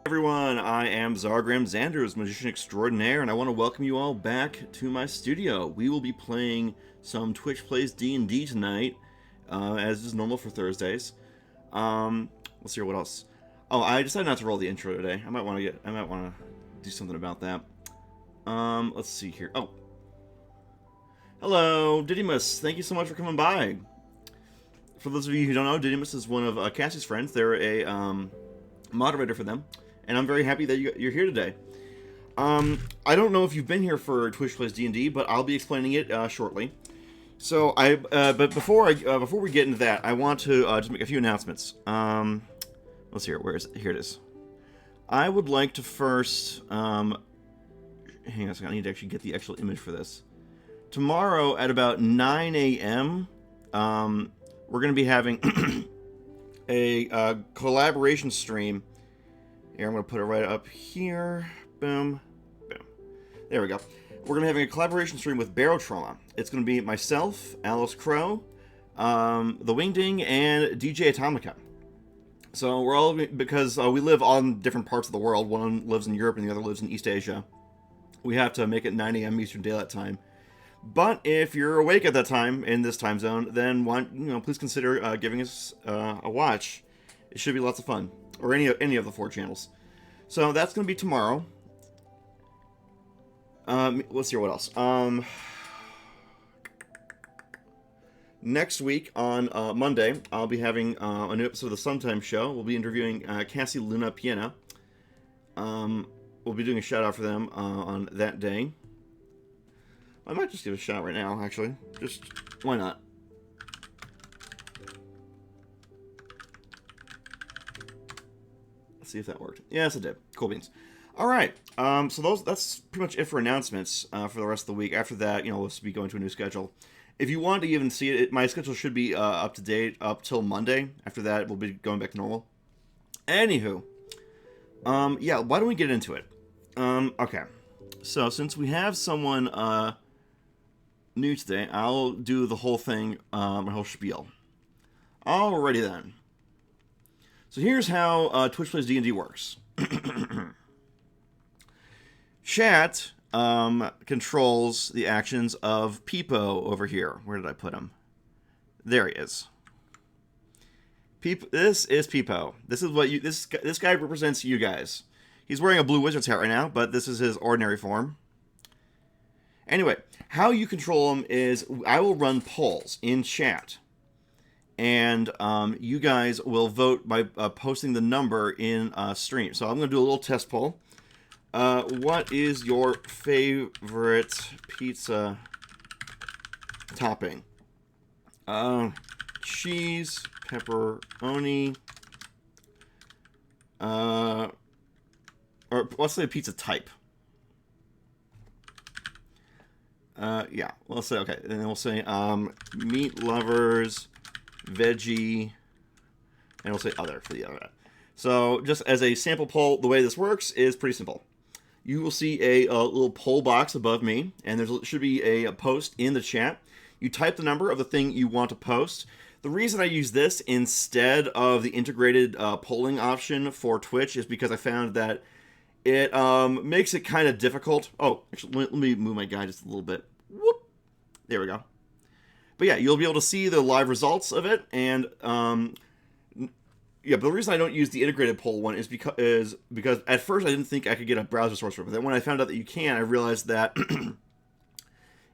Everyone, I am Zargram Xanders, Magician Extraordinaire, and I want to welcome you all back to my studio. We will be playing some Twitch Plays D&D tonight, as is normal for Thursdays. Let's see what else. Oh, I decided not to roll the intro today. I might want to do something about that. Let's see here. Oh, hello, Didymus. Thank you so much for coming by. For those of you who don't know, Didymus is one of Cassie's friends. They're a moderator for them. And I'm very happy that you're here today. I don't know if you've been here for Twitch Plays D&D, but I'll be explaining it shortly. So but before we get into that, I want to just make a few announcements. Let's see here. Where is it? Here it is. I would like to first hang on a second. I need to actually get the actual image for this. Tomorrow at about 9 a.m., we're going to be having a collaboration stream. Here, I'm going to put it right up here. Boom. Boom. There we go. We're going to be having a collaboration stream with Barrow Trauma. It's going to be myself, Alice Crow, The Wingding, and DJ Atomica. So we're all, because we live on different parts of the world. One lives in Europe and the other lives in East Asia. We have to make it 9 a.m. Eastern Daylight Time. But if you're awake at that time, in this time zone, then please consider giving us a watch. It should be lots of fun. Or any of the 4 channels. So that's going to be tomorrow. Let's see what else. Next week on Monday, I'll be having a new episode of the Sometime Show. We'll be interviewing Cassie Luna Piena. We'll be doing a shout out for them on that day. I might just give a shout right now, actually. Just, why not? Let's see if that worked. Yes, it did. Cool beans. All right. So that's pretty much it for announcements for the rest of the week. After that, we'll be going to a new schedule. If you want to even see it, my schedule should be up to date up till Monday. After that, we'll be going back to normal. Anywho, yeah, why don't we get into it? Okay. So since we have someone new today, I'll do the whole thing, my whole spiel. Alrighty then. So here's how Twitch Plays D&D works. Chat controls the actions of Peepo over here. Where did I put him? There he is. This is Peepo. This is what this guy represents you guys. He's wearing a blue wizard's hat right now, but this is his ordinary form. Anyway, how you control him is I will run polls in chat. And you guys will vote by posting the number in stream. So I'm going to do a little test poll. What is your favorite pizza topping? Cheese, pepperoni, or let's say pizza type. Yeah, let's say, okay. And then we'll say meat lovers, veggie, and we'll say other for the other. So just as a sample poll, the way this works is pretty simple. You will see a little poll box above me, and there should be a post in the chat. You type the number of the thing you want to post. The reason I use this instead of the integrated polling option for Twitch is because I found that it makes it kind of difficult. Oh, actually, let me move my guy just a little bit. Whoop. There we go. But yeah, you'll be able to see the live results of it, and yeah, but the reason I don't use the integrated poll one is because at first I didn't think I could get a browser source from it. Then when I found out that you can, I realized that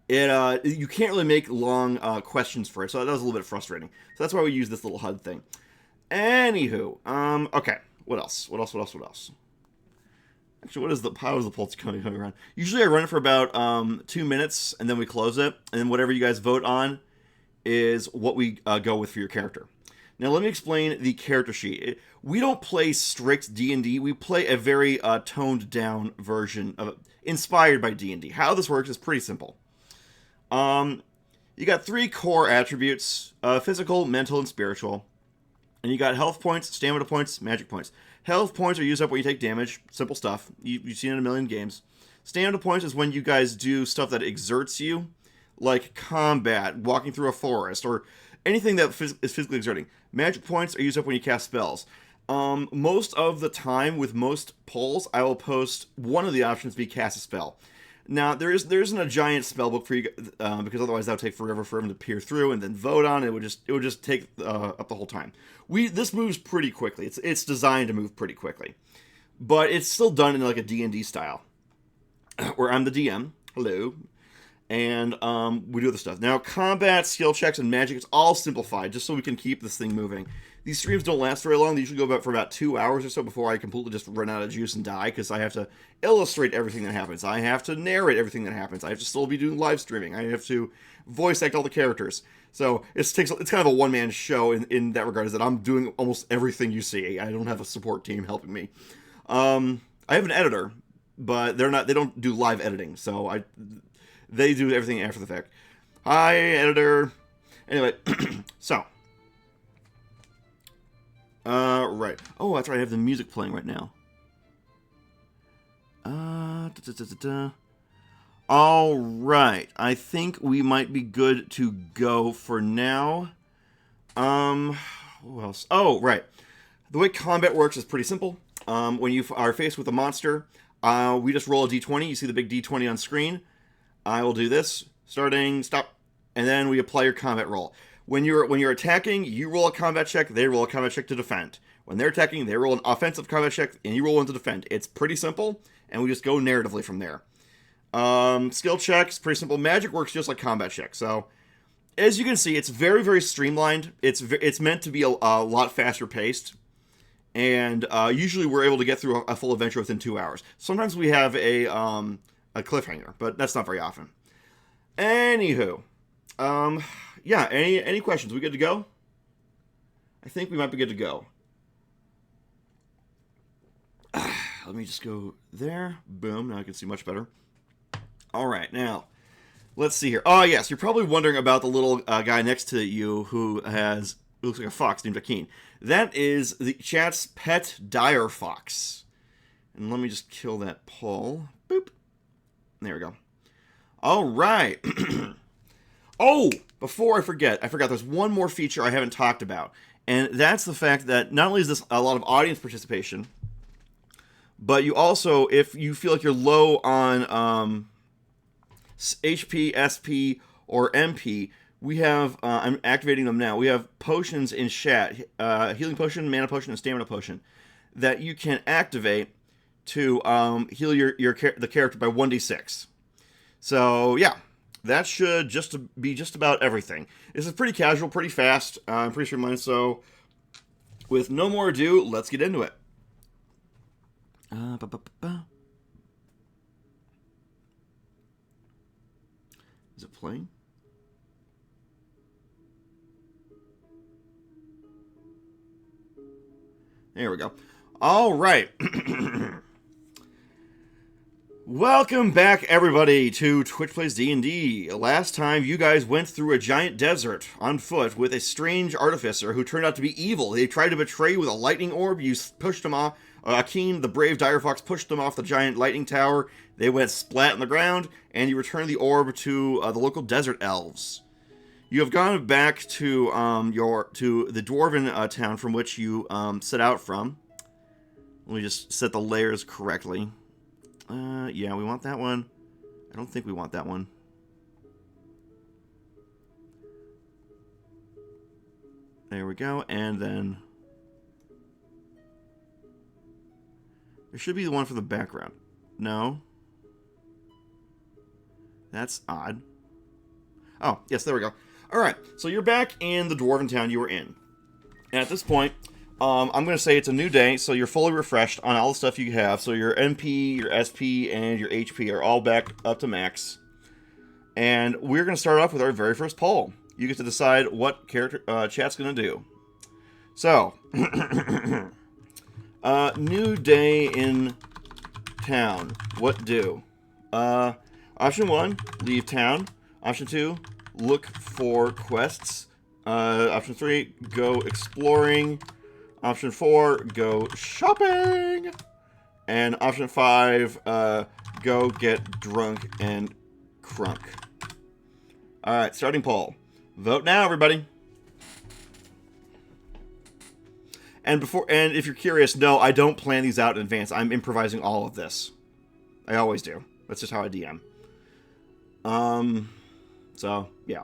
you can't really make long questions for it, so that was a little bit frustrating. So that's why we use this little HUD thing. Anywho, okay, what else? Actually, how is the poll coming around? Usually I run it for about 2 minutes, and then we close it, and then whatever you guys vote on is what we go with for your character. Now, let me explain the character sheet. We don't play strict D&D. We play a very toned-down version of it, inspired by D&D. How this works is pretty simple. You got 3 core attributes, physical, mental, and spiritual. And you got health points, stamina points, magic points. Health points are used up when you take damage. Simple stuff. You've seen it in a million games. Stamina points is when you guys do stuff that exerts you, like combat, walking through a forest, or anything that is physically exerting. Magic points are used up when you cast spells. Most of the time, with most polls, I will post one of the options be cast a spell. Now, there isn't a giant spell book for you, because otherwise that would take forever for them to peer through and then vote on it. It would just take up the whole time. This moves pretty quickly. It's designed to move pretty quickly, but it's still done in like a D&D style, where I'm the DM. Hello. And we do other stuff. Now, combat, skill checks, and magic, it's all simplified, just so we can keep this thing moving. These streams don't last very long. They usually go for about 2 hours or so before I completely just run out of juice and die, because I have to illustrate everything that happens. I have to narrate everything that happens. I have to still be doing live streaming. I have to voice act all the characters. So it's kind of a one-man show in that regard, is that I'm doing almost everything you see. I don't have a support team helping me. I have an editor, but they don't do live editing, so they do everything after the fact. Hi, editor. Anyway, so. Right. Oh, that's right. I have the music playing right now. All right. I think we might be good to go for now. Who else? Oh, right. The way combat works is pretty simple. When you are faced with a monster, we just roll a d20. You see the big d20 on screen. I will do this. Starting, stop, and then we apply your combat roll. When you're attacking, you roll a combat check, they roll a combat check to defend. When they're attacking, they roll an offensive combat check, and you roll one to defend. It's pretty simple, and we just go narratively from there. Skill checks, pretty simple. Magic works just like combat checks. So, as you can see, it's very, very streamlined. It's meant to be a lot faster paced, and usually we're able to get through a full adventure within 2 hours. Sometimes we have a cliffhanger, but that's not very often. Anywho, yeah, any questions? We good to go? I think we might be good to go. Let me just go there. Boom, now I can see much better. All right, now, let's see here. Oh, yes, you're probably wondering about the little guy next to you who looks like a fox named Akeen. That is the chat's pet dire fox. And let me just kill that poll. Boop. There we go. All right. Oh, before I forget there's one more feature I haven't talked about. And that's the fact that not only is this a lot of audience participation, but you also, if you feel like you're low on HP, SP, or MP, we have, I'm activating them now, we have potions in chat, healing potion, mana potion, and stamina potion, that you can activate to heal the character by 1d6. So, yeah, that should be just about everything. This is pretty casual, pretty fast, pretty streamlined, so with no more ado, let's get into it. Is it playing? There we go. All right. Welcome back, everybody, to Twitch Plays D&D. Last time, you guys went through a giant desert on foot with a strange artificer who turned out to be evil. They tried to betray you with a lightning orb. You pushed them off. Akeen, the brave dire fox, pushed them off the giant lightning tower. They went splat on the ground, and you returned the orb to the local desert elves. You have gone back to the dwarven town from which you set out from. Let me just set the layers correctly. Yeah, we want that one. I don't think we want that one. There we go, and then there should be the one for the background. No. That's odd. Oh, yes, there we go. Alright, so you're back in the dwarven town you were in. And at this point, I'm going to say it's a new day, so you're fully refreshed on all the stuff you have. So your MP, your SP, and your HP are all back up to max. And we're going to start off with our very first poll. You get to decide what character chat's going to do. So, new day in town. What do? Option 1, leave town. Option 2, look for quests. Option 3, go exploring. Option 4, go shopping. And option 5, go get drunk and crunk. Alright, starting poll. Vote now, everybody. And if you're curious, no, I don't plan these out in advance. I'm improvising all of this. I always do. That's just how I DM. So yeah.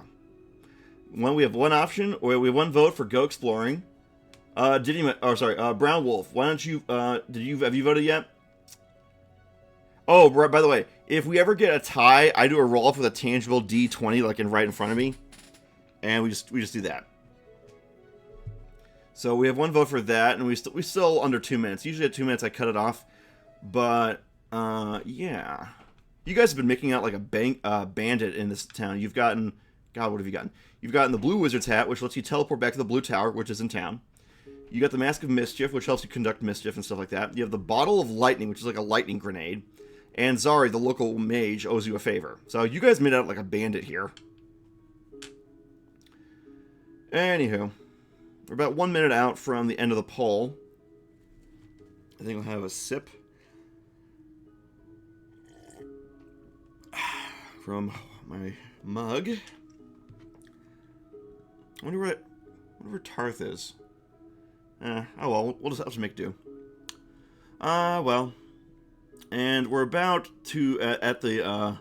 We have one option, or we have one vote for go exploring. Brown Wolf. Why don't you? Have you voted yet? Oh, by the way, if we ever get a tie, I do a roll up with a tangible D20, like right in front of me, and we just do that. So we have one vote for that, and we still under 2 minutes. Usually at 2 minutes I cut it off, but yeah, you guys have been making out like a bandit in this town. You've gotten, God, what have you gotten? You've gotten the Blue Wizard's Hat, which lets you teleport back to the Blue Tower, which is in town. You got the Mask of Mischief, which helps you conduct mischief and stuff like that. You have the Bottle of Lightning, which is like a lightning grenade. And Zari, the local mage, owes you a favor. So you guys made out like a bandit here. Anywho, we're about 1 minute out from the end of the poll. I think we'll have a sip from my mug. I wonder where Tarth is. Oh well, I'll just make do. Well. And we're about to at the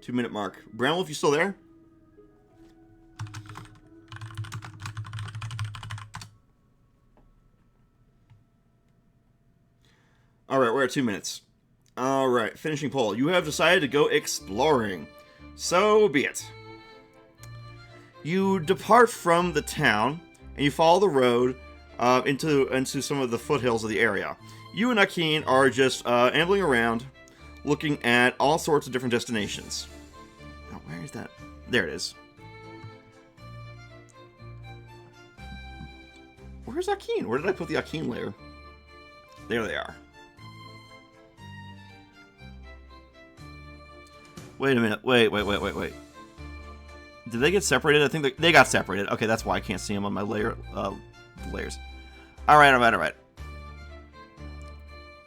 2 minute mark. Brown Wolf, you still there? Alright, we're at 2 minutes. Alright, finishing poll. You have decided to go exploring. So be it. You depart from the town, and you follow the road into some of the foothills of the area. You and Akin are just ambling around, looking at all sorts of different destinations. Oh, where is that? There it is. Where's Akin? Where did I put the Akin layer? There they are. Wait a minute. Wait. Did they get separated? I think they got separated. Okay, that's why I can't see them on my layers. All right.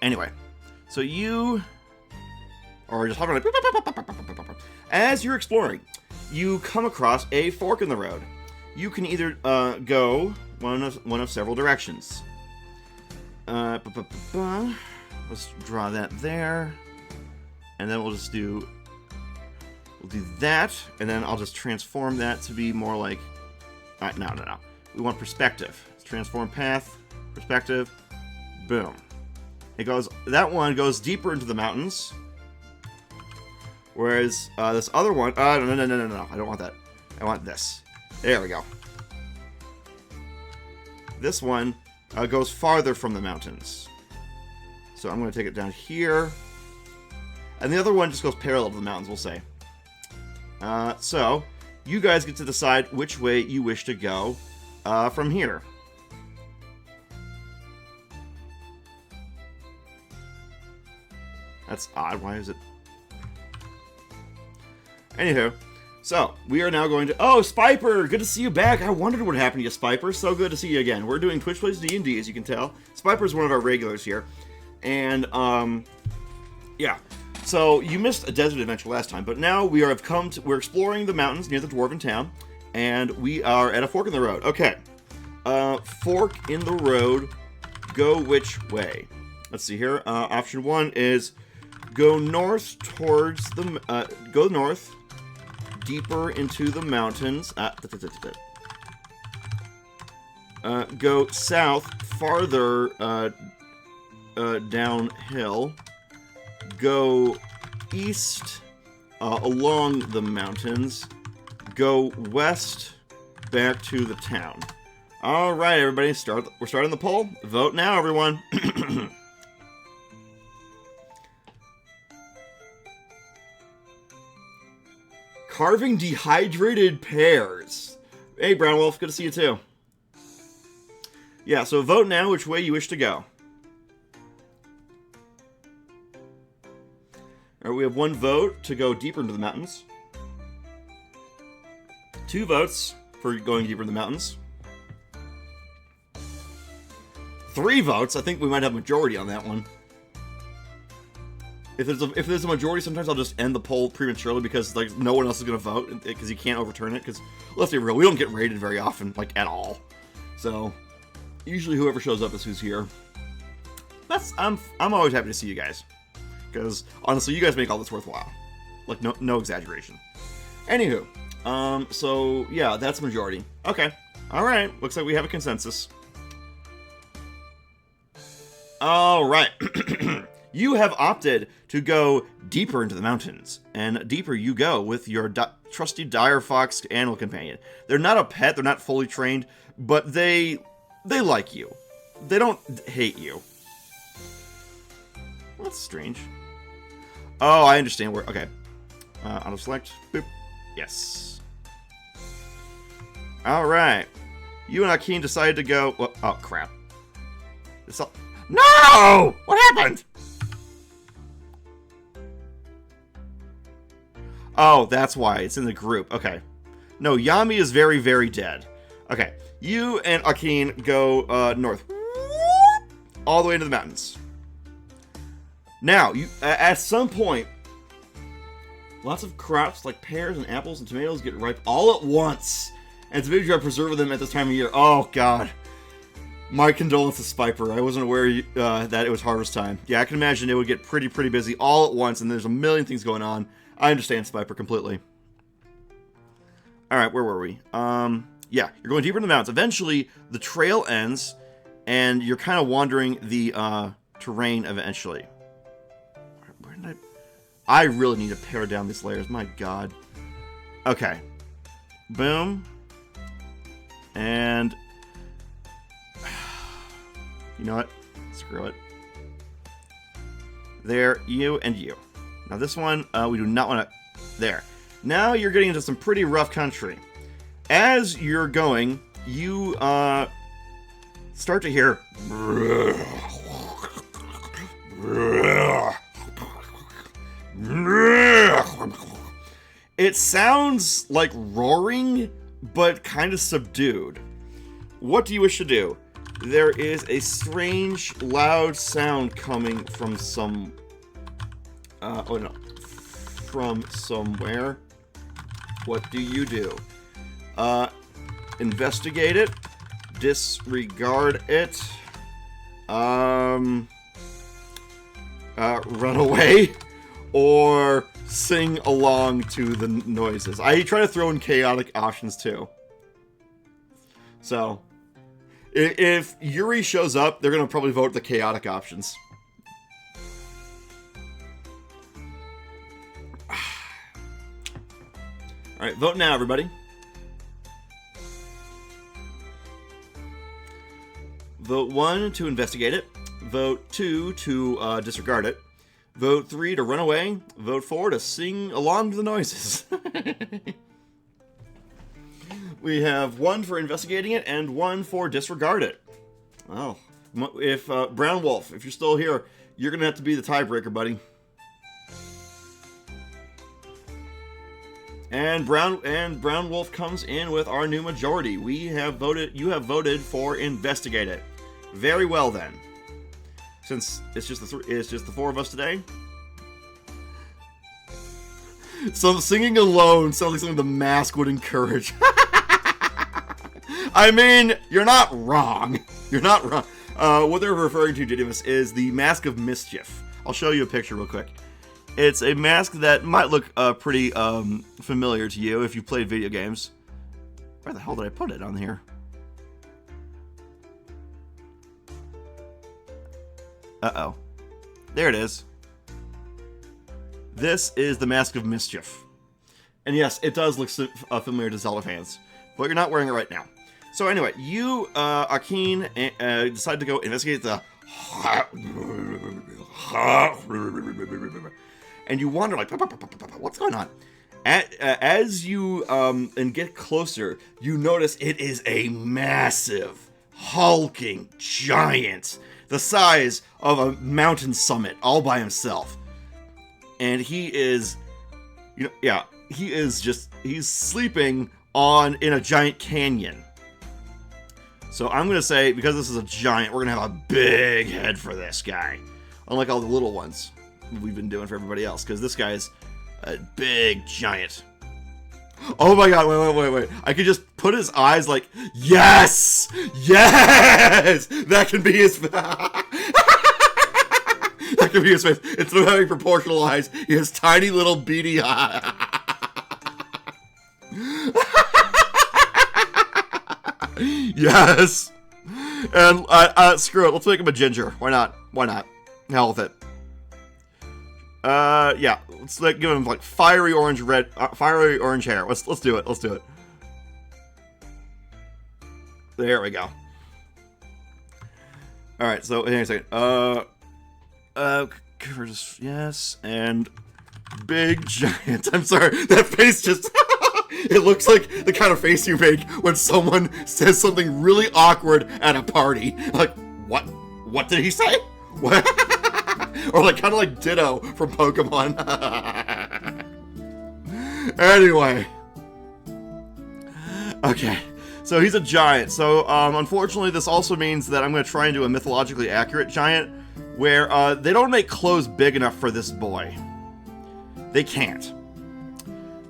Anyway, so you are just hovering like, as you're exploring, you come across a fork in the road. You can either go one of several directions. Let's draw that there, and then we'll do that, and then I'll just transform that to be more like, no. We want perspective. Let's transform path, perspective, boom. That one goes deeper into the mountains. Whereas this other one, no. I don't want that. I want this. There we go. This one goes farther from the mountains. So I'm going to take it down here. And the other one just goes parallel to the mountains, we'll say. So you guys get to decide which way you wish to go from here. That's odd. Why is it? Anywho, so we are now going to... Oh, Spiper! Good to see you back. I wondered what happened to you, Spiper. So good to see you again. We're doing Twitch Plays D&D, as you can tell. Spiper's one of our regulars here. And, yeah. So you missed a desert adventure last time, but now we're exploring the mountains near the dwarven town, and we are at a fork in the road. Okay. Fork in the road. Go which way? Let's see here. Option 1 is... Go north towards the... go north, deeper into the mountains. Go south, farther downhill. Go east along the mountains. Go west back to the town. All right, everybody, we're starting the poll. Vote now, everyone. Carving dehydrated pears. Hey, Brown Wolf, good to see you too. Yeah, so vote now which way you wish to go. All right, we have 1 vote to go deeper into the mountains. 2 votes for going deeper in the mountains. 3 votes. I think we might have a majority on that one. If there's a majority, sometimes I'll just end the poll prematurely because like no one else is gonna vote because you can't overturn it. Because let's be real, we don't get rated very often, like at all. So Usually whoever shows up is who's here. I'm always happy to see you guys. Because, honestly, you guys make all this worthwhile. Like, no exaggeration. Anywho, so, yeah, that's majority. Okay. Alright, looks like we have a consensus. Alright. You have opted to go deeper into the mountains. And deeper you go with your trusty dire fox animal companion. They're not a pet, they're not fully trained, but they like you. They don't hate you. That's strange. Oh, I understand where. Okay. Auto select. Boop. Yes. Alright. You and Akin decided to go. Well, oh, crap. No! What happened? Oh, that's why. It's in the group. Okay. No, Yami is very, very dead. Okay. You and Akin go north. All the way into the mountains. Now, you at some point, lots of crops like pears and apples and tomatoes get ripe all at once. And it's very hard to preserve them at this time of year. Oh, God. My condolences, Spiper. I wasn't aware that it was harvest time. Yeah, I can imagine it would get pretty busy all at once, and there's a million things going on. I understand, Spiper, completely. Alright, where were we? Yeah, you're going deeper in the mountains. Eventually, the trail ends, and you're kind of wandering the terrain eventually. Where did I really need to pare down these layers. My God. Okay. Boom. And you know what? Screw it. There, you and you. Now this one, we do not want to. There. Now you're getting into some pretty rough country. As you're going, you start to hear. It sounds like roaring, but kind of subdued. What do you wish to do? There is a strange, loud sound coming from some... oh no. From somewhere. What do you do? Investigate it. Disregard it. Run away. Or sing along to the noises. I try to throw in chaotic options too. So, if Yuri shows up, they're going to probably vote the chaotic options. Alright, vote now, everybody. Vote 1 to investigate it. Vote 2 to disregard it. Vote 3 to run away. Vote 4 to sing along to the noises. We have 1 for investigating it and 1 for disregard it. Well, if Brown Wolf, if you're still here, you're gonna have to be the tiebreaker, buddy. And Brown Wolf comes in with our new majority. We have voted. You have voted for investigate it. Very well then. Since it's just the 4 of us today. So singing alone sounds like something the mask would encourage. I mean, you're not wrong. You're not wrong. What they're referring to, Didymus, is the Mask of Mischief. I'll show you a picture real quick. It's a mask that might look pretty familiar to you if you played video games. Where the hell did I put it on here? Uh-oh. There it is. This is the Mask of Mischief. And yes, it does look familiar to Zelda fans. But you're not wearing it right now. So anyway, you, Akin, decide to go investigate the... And you wonder, like, what's going on? As you and get closer, you notice it is a massive, hulking giant, the size of a mountain summit, all by himself. And he is, you know, yeah, he's sleeping in a giant canyon. So I'm gonna say, because this is a giant, we're gonna have a big head for this guy, unlike all the little ones we've been doing for everybody else, because this guy is a big giant. Oh my god, wait. I could just put his eyes like, yes! Yes! That can be his... that can be his face. Instead of having proportional eyes, he has tiny little beady eyes. Yes! And, screw it, let's make him a ginger. Why not? Hell with it. Yeah, let's give him like fiery orange hair. Let's do it. There we go. All right, so hang on a second. Yes, and big giant. I'm sorry, that face just. It looks like the kind of face you make when someone says something really awkward at a party. Like, what? What did he say? What? Or like kind of like Ditto from Pokemon. Anyway. Okay. So he's a giant. So unfortunately this also means that I'm going to try and do a mythologically accurate giant where they don't make clothes big enough for this boy. They can't.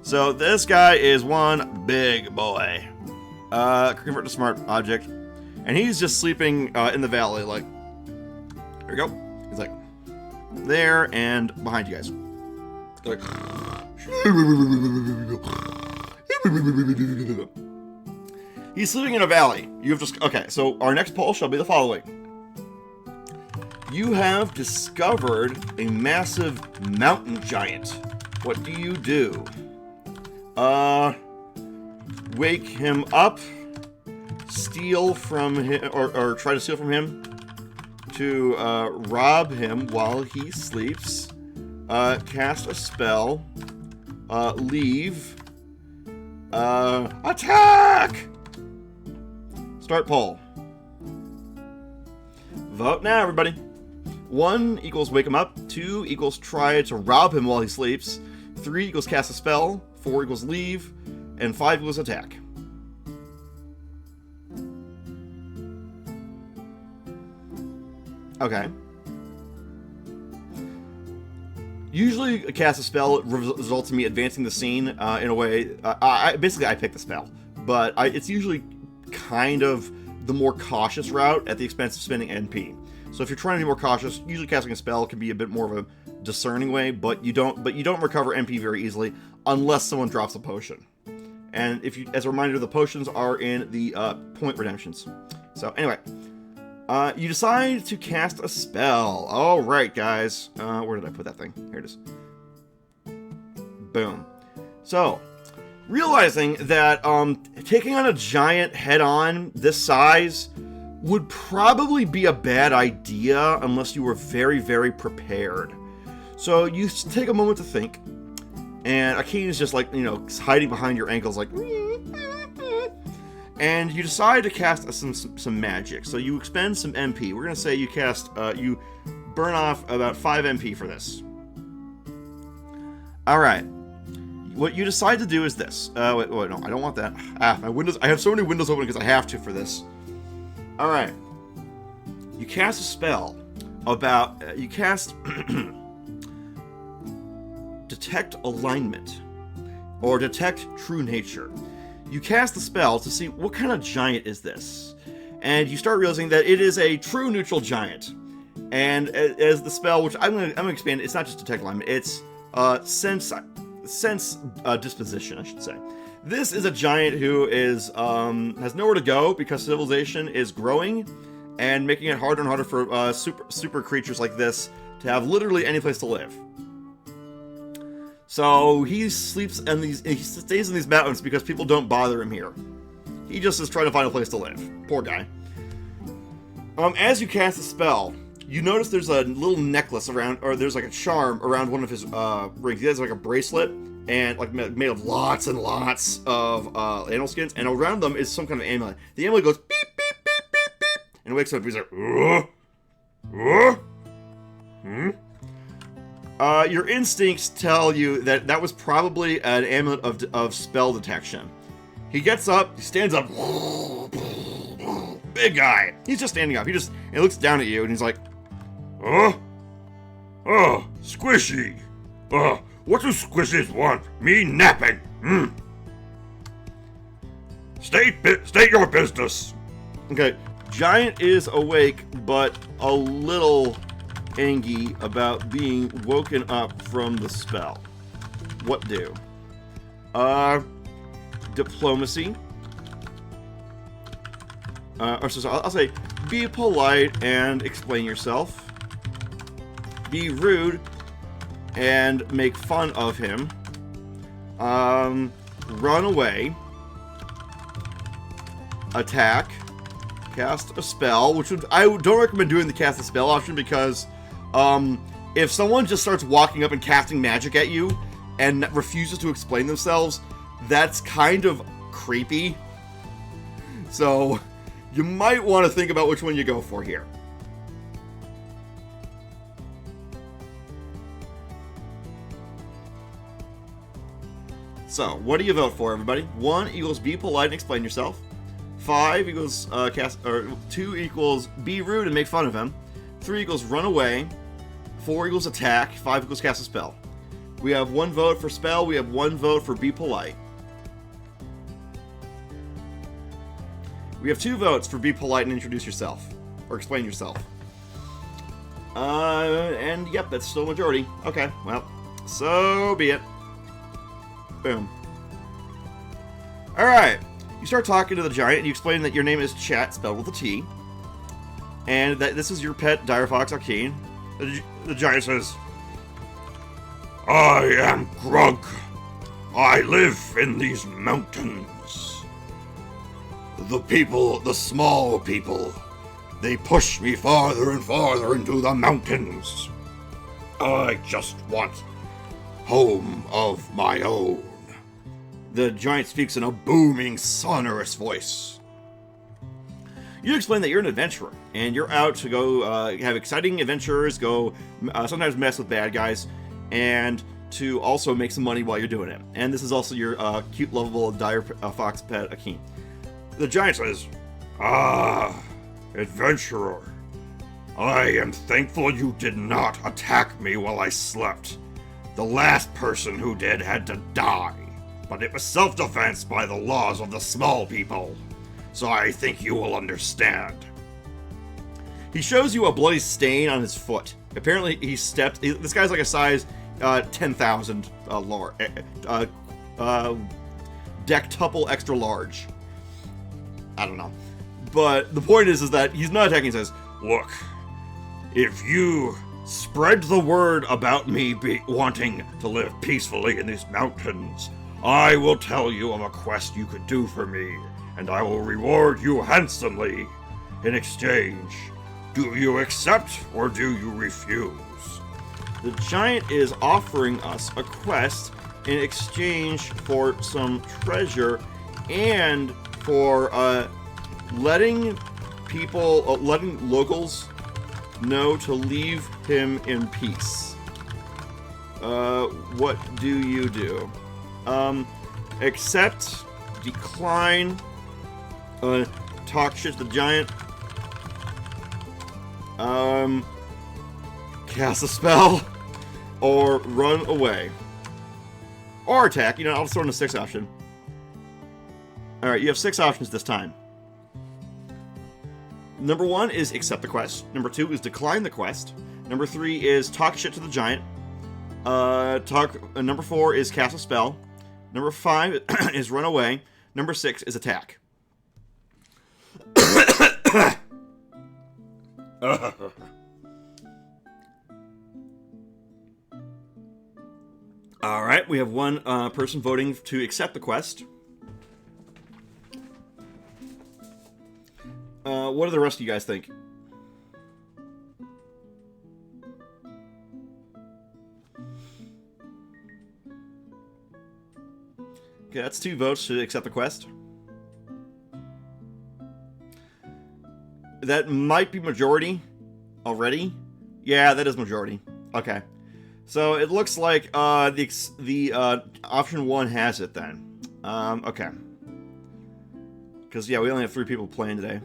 So this guy is one big boy. Convert to smart object. And he's just sleeping in the valley like, there we go. He's like, there and behind you guys. Like, he's sleeping in a valley. Okay, so our next poll shall be the following. You have discovered a massive mountain giant. What do you do? Wake him up, steal from him, or try to steal from him, to rob him while he sleeps, cast a spell, leave, attack! Start poll. Vote now, everybody. 1 equals wake him up, 2 equals try to rob him while he sleeps, 3 equals cast a spell, 4 equals leave, and 5 equals attack. Okay. Usually, a cast a spell results in me advancing the scene in a way. Basically, I pick the spell, but it's usually kind of the more cautious route at the expense of spending NP. So if you're trying to be more cautious, usually casting a spell can be a bit more of a discerning way, but you don't recover NP very easily unless someone drops a potion. And as a reminder, the potions are in the point redemptions. So anyway. You decide to cast a spell. All right, guys. Where did I put that thing? Here it is. Boom. So, realizing that taking on a giant head-on this size would probably be a bad idea unless you were very, very prepared. So you take a moment to think, and Akeen is just like, hiding behind your ankles like... And you decide to cast some magic. So you expend some MP. We're going to say you you burn off about 5 MP for this. Alright. What you decide to do is this. Wait, no, I don't want that. My windows, I have so many windows open because I have to for this. Alright. You cast a spell about, you cast Detect Alignment, or Detect True Nature. You cast the spell to see what kind of giant is this, and you start realizing that it is a true neutral giant. And as the spell, which I'm gonna expand, it's not just detect alignment; it's sense disposition, I should say. This is a giant who is has nowhere to go because civilization is growing and making it harder and harder for super creatures like this to have literally any place to live. So he sleeps and he stays in these mountains because people don't bother him here. He just is trying to find a place to live. Poor guy. As you cast the spell, you notice there's a little necklace around, or there's like a charm around one of his rings. He has like a bracelet and like made of lots and lots of animal skins, and around them is some kind of amulet. The amulet goes beep beep beep beep beep, and wakes up. He's like, your instincts tell you that that was probably an amulet of spell detection. He gets up, he stands up, big guy. He's just standing up. He looks down at you and he's like, squishy. What do squishies want? Me napping. State your business. Okay, Giant is awake, but a little angry about being woken up from the spell. What do? Diplomacy. I'll say, be polite and explain yourself. Be rude and make fun of him. Run away. Attack. Cast a spell, which I don't recommend doing the cast a spell option because if someone just starts walking up and casting magic at you and refuses to explain themselves, that's kind of creepy. So you might want to think about which one you go for here. So, what do you vote for, everybody? 1 equals be polite and explain yourself. 5 equals 2 equals be rude and make fun of him. 3 equals run away. 4 equals attack. 5 equals cast a spell. We have 1 vote for spell. We have 1 vote for be polite. We have 2 votes for be polite and introduce yourself. Or explain yourself. And yep, that's still a majority. Okay, well, so be it. Boom. Alright. You start talking to the giant, and you explain that your name is Chat, spelled with a T. And that this is your pet, Direfox Arcane. The giant says, I am Grug. I live in these mountains. The small people, they push me farther and farther into the mountains. I just want home of my own. The giant speaks in a booming, sonorous voice. You explain that you're an adventurer, and you're out to go have exciting adventures, go sometimes mess with bad guys, and to also make some money while you're doing it. And this is also your cute, lovable Fox pet, Akeem. The giant says, adventurer. I am thankful you did not attack me while I slept. The last person who did had to die, but it was self-defense by the laws of the small people. So I think you will understand. He shows you a bloody stain on his foot. Apparently he stepped... This guy's like a size 10,000 dectuple extra large. I don't know. But the point is that he's not attacking. He says, look, if you spread the word about me wanting to live peacefully in these mountains, I will tell you of a quest you could do for me, and I will reward you handsomely in exchange. Do you accept or do you refuse? The giant is offering us a quest in exchange for some treasure and for letting locals know to leave him in peace. What do you do? Accept, decline, talk shit to the giant, cast a spell, or run away. Or attack. You know, I'll throw in a 6 option. Alright, you have 6 options this time. Number 1 is accept the quest. Number 2 is decline the quest. Number 3 is talk shit to the giant. Number 4 is cast a spell. Number 5 is run away. Number 6 is attack. Alright, we have one person voting to accept the quest. What do the rest of you guys think? Okay, that's 2 votes to accept the quest. That might be majority already. Yeah, that is majority. Okay. So it looks like the option 1 has it then. Okay. Because yeah, we only have 3 people playing today.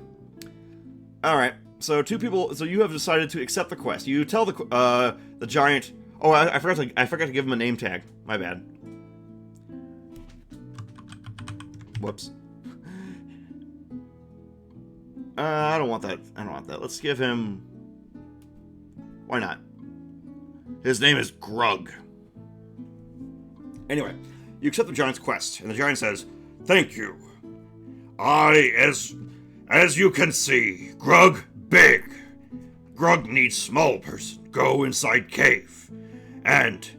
All right. So 2 people. So you have decided to accept the quest. You tell the giant. Oh, I forgot to give him a name tag. My bad. Whoops. I don't want that. I don't want that. Let's give him... Why not? His name is Grug. Anyway, you accept the giant's quest, and the giant says, Thank you. As you can see, Grug big. Grug needs small person. Go inside cave. And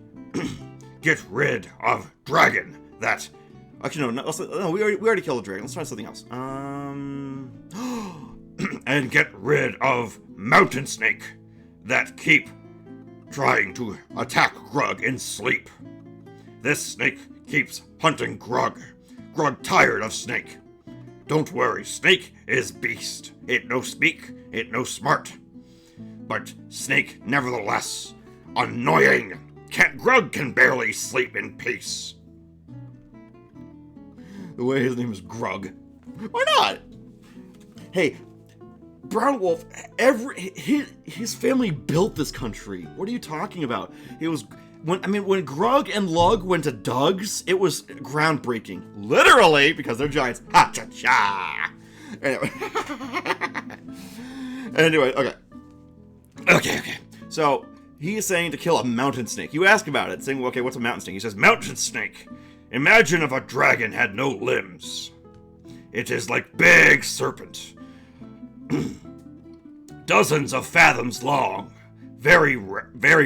get rid of dragon that... Actually, no, we already killed the dragon. Let's try something else. And get rid of mountain snake that keep trying to attack Grug in sleep. This snake keeps hunting Grug. Grug tired of snake. Don't worry, snake is beast. It no speak, it no smart. But snake nevertheless annoying. Grug can barely sleep in peace. The way his name is Grug. Why not? Hey, Brown Wolf, his family built this country. What are you talking about? It was when Grug and Lug went to Doug's, it was groundbreaking. Literally, because they're giants. Ha cha cha. Anyway, okay. So he is saying to kill a mountain snake. You ask about it, saying, okay, what's a mountain snake? He says, Mountain snake. Imagine if a dragon had no limbs. It is like big serpent. Dozens of fathoms long, very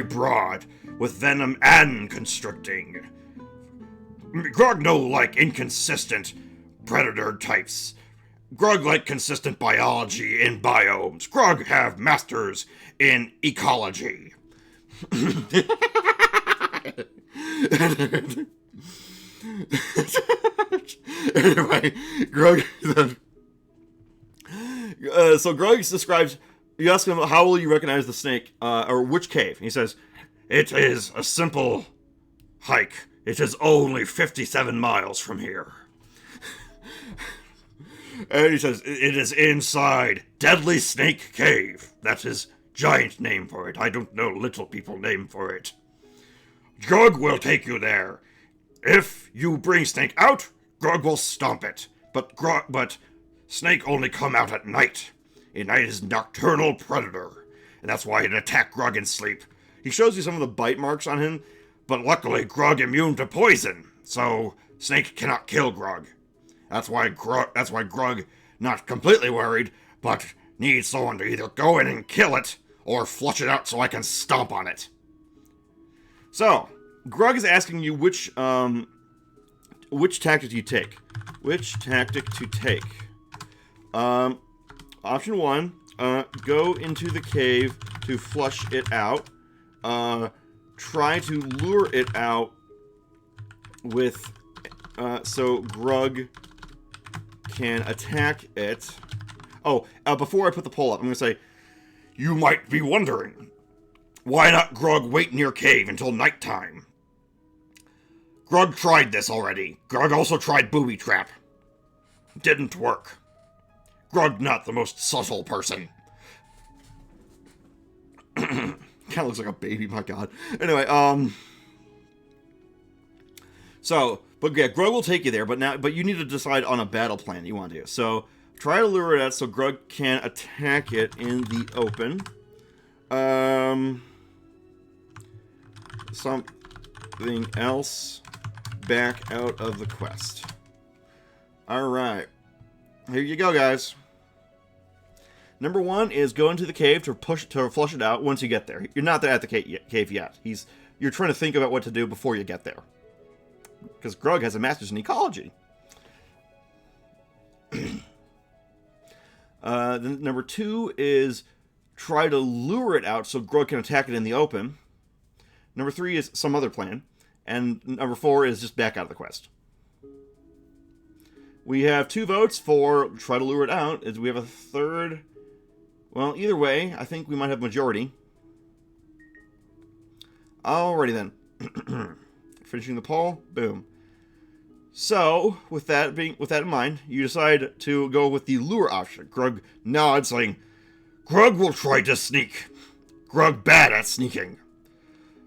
broad, with venom and constricting. Grug no like inconsistent predator types. Grug like consistent biology in biomes. Grug have masters in ecology. Anyway, Grug... so Grug describes... You ask him, how will you recognize the snake, or which cave? And he says, It is a simple hike. It is only 57 miles from here. And he says, it is inside Deadly Snake Cave. That's his giant name for it. I don't know little people name for it. Grug will take you there. If you bring Snake out, Grug will stomp it. But Snake only come out at night. At night is nocturnal predator, and that's why he'd attack Grug in sleep. He shows you some of the bite marks on him, but luckily Grug immune to poison, so Snake cannot kill Grug. That's why Grug not completely worried, but needs someone to either go in and kill it, or flush it out so I can stomp on it. So, Grug is asking you which tactic you take. Which tactic to take? Option 1, go into the cave to flush it out. Try to lure it out with, so Grug can attack it. Oh, before I put the poll up, I'm going to say, you might be wondering, why not Grug wait near cave until nighttime? Grug tried this already. Grug also tried booby trap. Didn't work. Grug not the most subtle person. Kind of looks like a baby, my god. Anyway, so, but yeah, Grug will take you there, but you need to decide on a battle plan you want to do. So, try to lure it out so Grug can attack it in the open. Something else back out of the quest. Alright. Here you go, guys. Number 1 is go into the cave to flush it out once you get there. You're not there at the cave yet. You're trying to think about what to do before you get there. Because Grug has a master's in ecology. Then number 2 is try to lure it out so Grug can attack it in the open. Number 3 is some other plan. And number 4 is just back out of the quest. We have 2 votes for try to lure it out. We have a third... Well, either way, I think we might have majority. Alrighty then. Finishing the poll. Boom. So, with that in mind, you decide to go with the lure option. Grug nods, saying, Grug will try to sneak. Grug bad at sneaking.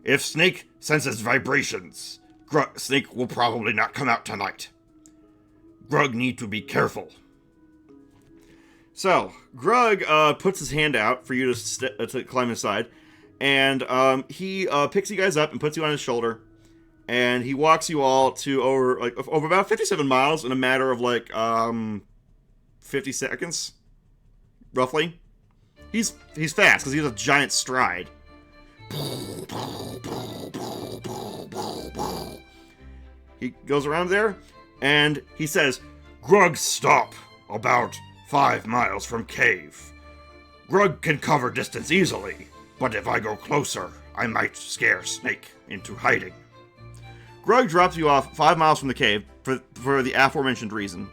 If Snake senses vibrations, Snake will probably not come out tonight. Grug need to be careful. So, Grug puts his hand out for you to climb inside, and he picks you guys up and puts you on his shoulder, and he walks you all to over about 57 miles in a matter of 50 seconds, roughly. He's fast because he has a giant stride. He goes around there, and he says, Grug, stop about 5 miles from cave. Grug can cover distance easily, but if I go closer, I might scare Snake into hiding. Grug drops you off 5 miles from the cave for the aforementioned reason.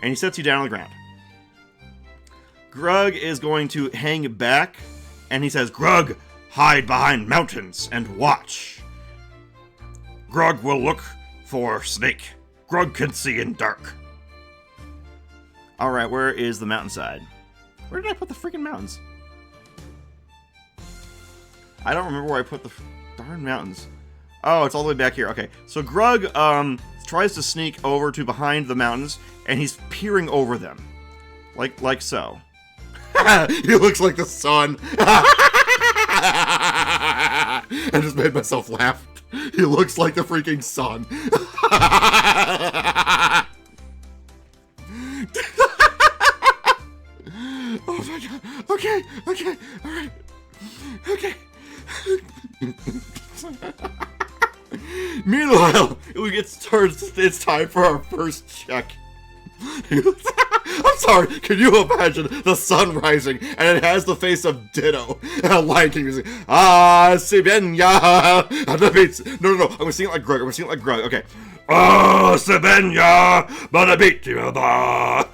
And he sets you down on the ground. Grug is going to hang back, and he says, Grug, hide behind mountains and watch. Grug will look for Snake. Grug can see in dark. Alright, where is the mountainside? Where did I put the freaking mountains? I don't remember where I put the darn mountains. Oh, it's all the way back here. Okay, so Grug tries to sneak over to behind the mountains, and he's peering over them. Like so. He looks like the sun. I just made myself laugh. He looks like the freaking sun. Oh my god. Okay, alright. Okay. Meanwhile, it's time for our first check. I'm sorry, can you imagine the sun rising and it has the face of Ditto and a Lion King music? Ah, si bien ya. No, I'm gonna sing it like Grug. Okay. Ah, si bien ya. Bada beat you da.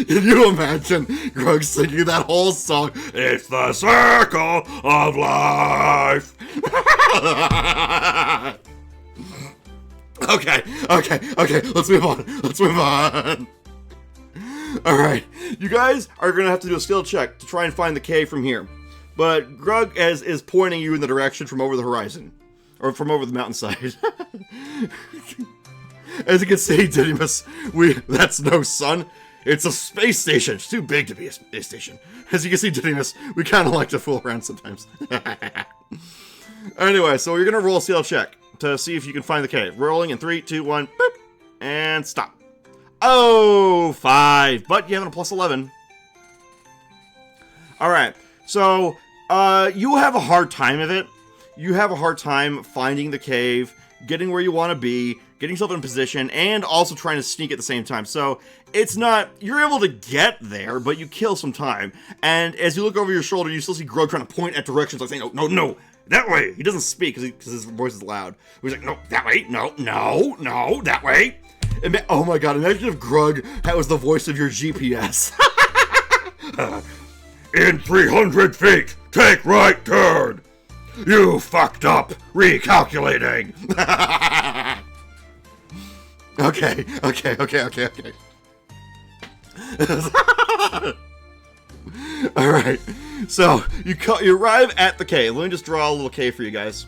Can you imagine Grug singing that whole song? It's the circle of life. Okay. Let's move on. Alright, you guys are going to have to do a skill check to try and find the cave from here. But Grug is pointing you in the direction from over the horizon. Or from over the mountainside. As you can see, Didymus, that's no sun. It's a space station. It's too big to be a space station. As you can see, Didymus, we kind of like to fool around sometimes. Anyway, so you're going to roll a skill check to see if you can find the cave. Rolling in 3, 2, 1, boop, and stop. Oh, 5, but you have a plus 11. Alright, so you have a hard time of it. You have a hard time finding the cave, getting where you want to be, getting yourself in position, and also trying to sneak at the same time. So, it's not, you're able to get there, but you kill some time. And as you look over your shoulder, you still see Grug trying to point at directions, like saying, no, that way. He doesn't speak because his voice is loud. He's like, no, that way, no, that way. Oh my god, imagine if Grug, that was the voice of your GPS. In 300 feet, take right turn. You fucked up. Recalculating. Okay. Alright, so you arrive at the cave. Let me just draw a little cave for you guys.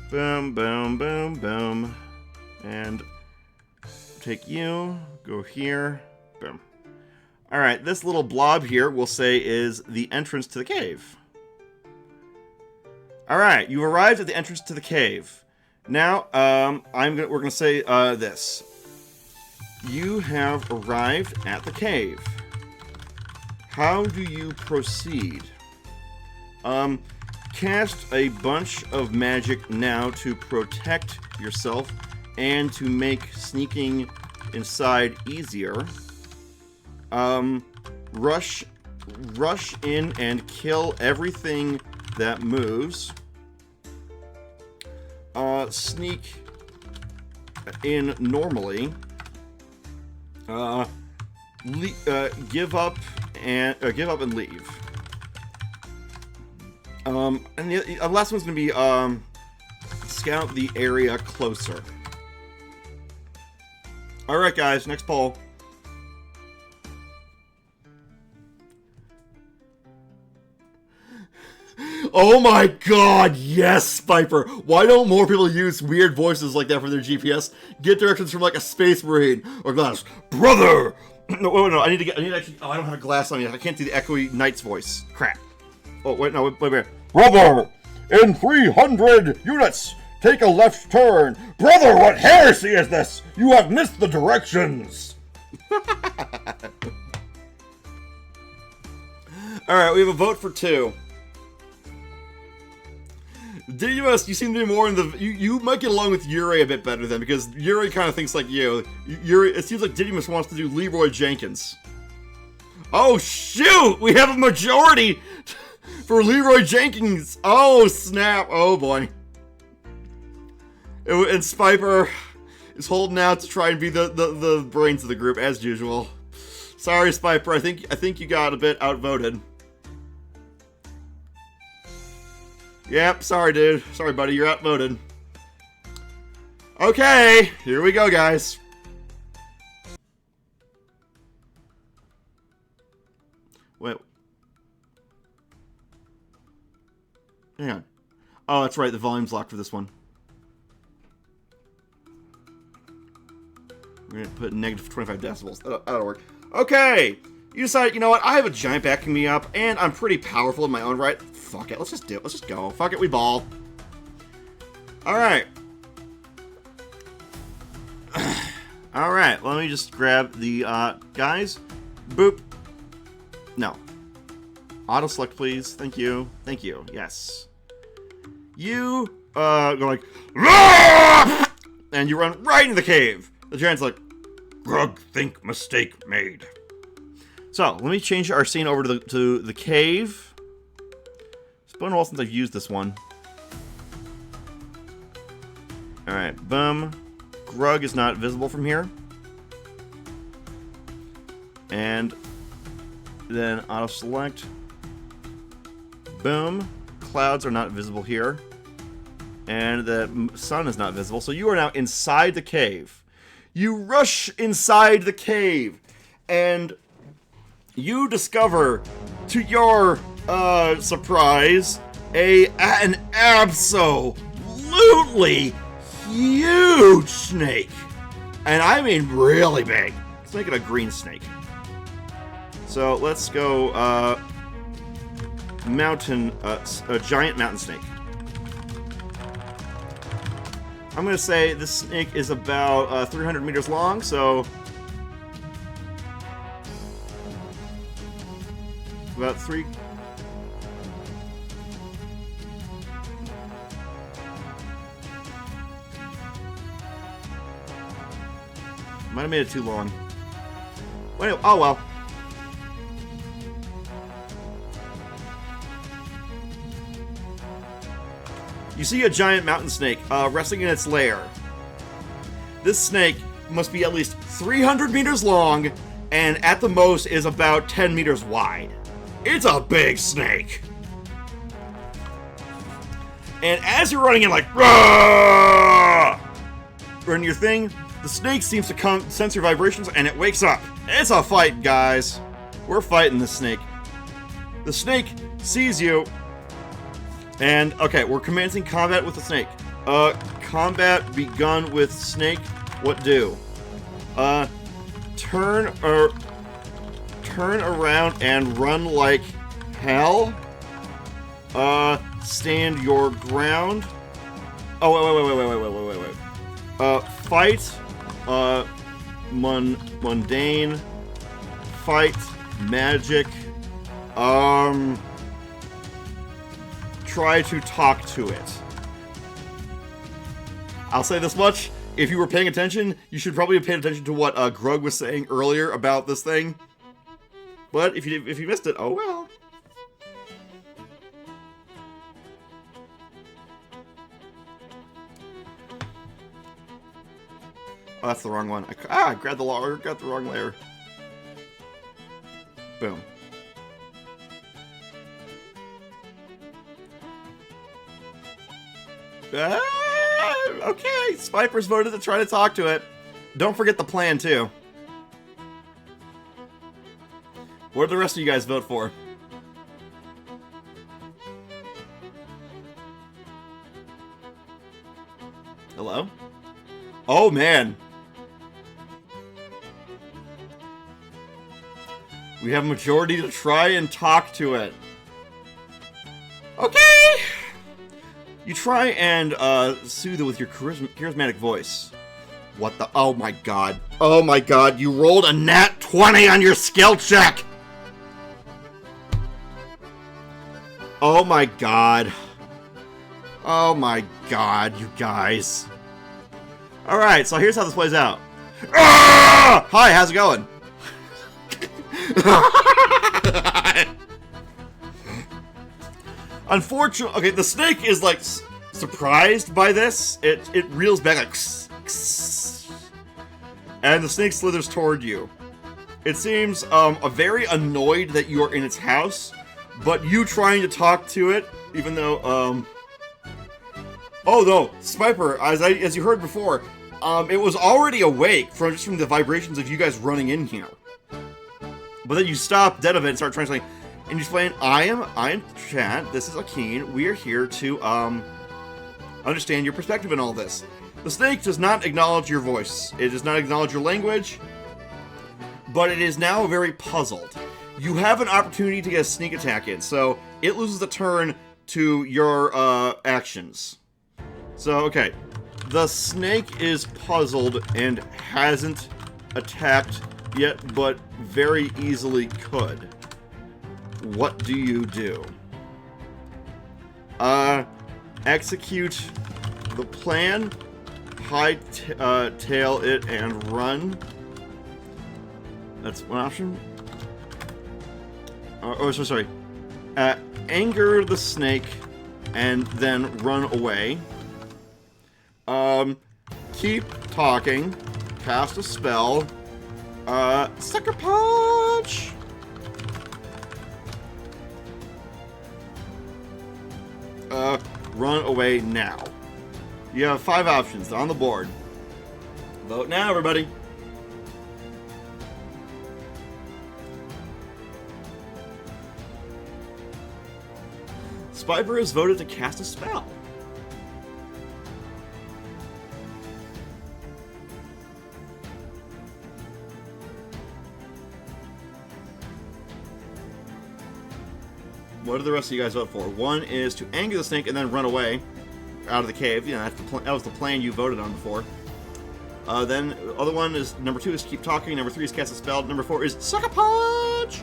Boom. And take you, go here, boom. Alright, this little blob here, we'll say, is the entrance to the cave. Alright, you've arrived at the entrance to the cave. Now, we're gonna say this. You have arrived at the cave. How do you proceed? Cast a bunch of magic now to protect yourself and to make sneaking inside easier. Rush in and kill everything that moves. Sneak in normally. Give up and leave. And the last one's gonna be scout the area closer. All right, guys. Next poll. Oh my god, yes, Spiper! Why don't more people use weird voices like that for their GPS? Get directions from like a space marine or glass. Brother! No, wait, no, I need to actually, oh, I don't have a glass on me. I can't do the echoey Knight's voice. Crap. Oh, wait, no, wait. Brother, in 300 units, take a left turn. Brother, what heresy is this? You have missed the directions. Alright, we have a vote for 2. Didymus, you seem to be more in the... You might get along with Yuri a bit better then, because Yuri kind of thinks like you. Yuri, it seems like Didymus wants to do Leroy Jenkins. Oh, shoot! We have a majority for Leroy Jenkins! Oh, snap! Oh, boy. And Spiper is holding out to try and be the brains of the group, as usual. Sorry, Spiper, I think you got a bit outvoted. Yep, sorry, dude. Sorry, buddy, you're outvoted. Okay, here we go, guys. Wait. Hang on. Oh, that's right, the volume's locked for this one. We're gonna put negative 25 decibels. That'll work. Okay! You decide, you know what, I have a giant backing me up, and I'm pretty powerful in my own right. Fuck it, let's just do it. Let's just go. Fuck it, we ball. Alright. Alright, let me just grab the, guys. Boop. No. Auto select, please. Thank you. Thank you. Yes. You, go like, Aah! And you run right into the cave. The giant's like, Grug, think mistake made. So, let me change our scene over to the cave. It's been a while since I've used this one. Alright, boom. Grug is not visible from here. And then auto select. Boom. Clouds are not visible here. And the sun is not visible. So you are now inside the cave. You rush inside the cave. And you discover, to your surprise, an absolutely huge snake. And I mean really big. Let's make it a green snake. So let's go a giant mountain snake. I'm gonna say this snake is about 300 meters long, so about 3. Might have made it too long. Well, oh well. You see a giant mountain snake resting in its lair. This snake must be at least 300 meters long and at the most is about 10 meters wide. It's a big snake. And as you're running in like, Rah! Running your thing, the snake seems to sense your vibrations and it wakes up. It's a fight, guys. We're fighting this snake. The snake sees you. And, okay, we're commencing combat with the snake. Combat begun with snake. What do? Turn around and run like hell. Stand your ground. Oh, wait. Fight. Mundane. Fight. Magic. Try to talk to it. I'll say this much. If you were paying attention, you should probably have paid attention to what Grug was saying earlier about this thing. But if you missed it, oh well. Oh, that's the wrong one. I grabbed the wrong layer. Boom. Okay, Spiper's voted to try to talk to it. Don't forget the plan, too. What did the rest of you guys vote for? Hello? Oh, man. We have a majority to try and talk to it. Okay! You try and soothe it with your charismatic voice. What the? Oh my god. Oh my god, you rolled a nat 20 on your skill check! Oh my god. Oh my god, you guys. Alright, so here's how this plays out. Ah! Hi, how's it going? Unfortunately, okay, the snake is like surprised by this. It reels back like, and the snake slithers toward you. It seems very annoyed that you are in its house, but you trying to talk to it, even though oh no, Spiper, as you heard before, it was already awake from the vibrations of you guys running in here. But then you stop dead of it and start translating. And you explain, I am Chad, this is Akeen, we are here to, understand your perspective in all this. The snake does not acknowledge your voice. It does not acknowledge your language, but it is now very puzzled. You have an opportunity to get a sneak attack in, so it loses a turn to your, actions. So, okay. The snake is puzzled and hasn't attacked yet, but very easily could. What do you do? Execute the plan, tail it, and run. That's one option. Sorry. Anger the snake, and then run away. Keep talking. Cast a spell. Sucker Punch! Run away now. You have 5 options on the board. Vote now, everybody. Spiper has voted to cast a spell. What do the rest of you guys vote for? One is to anger the snake and then run away out of the cave. You know, that was the plan you voted on before. Then the other one is, number 2 is keep talking. Number 3 is cast a spell. Number 4 is sucker punch.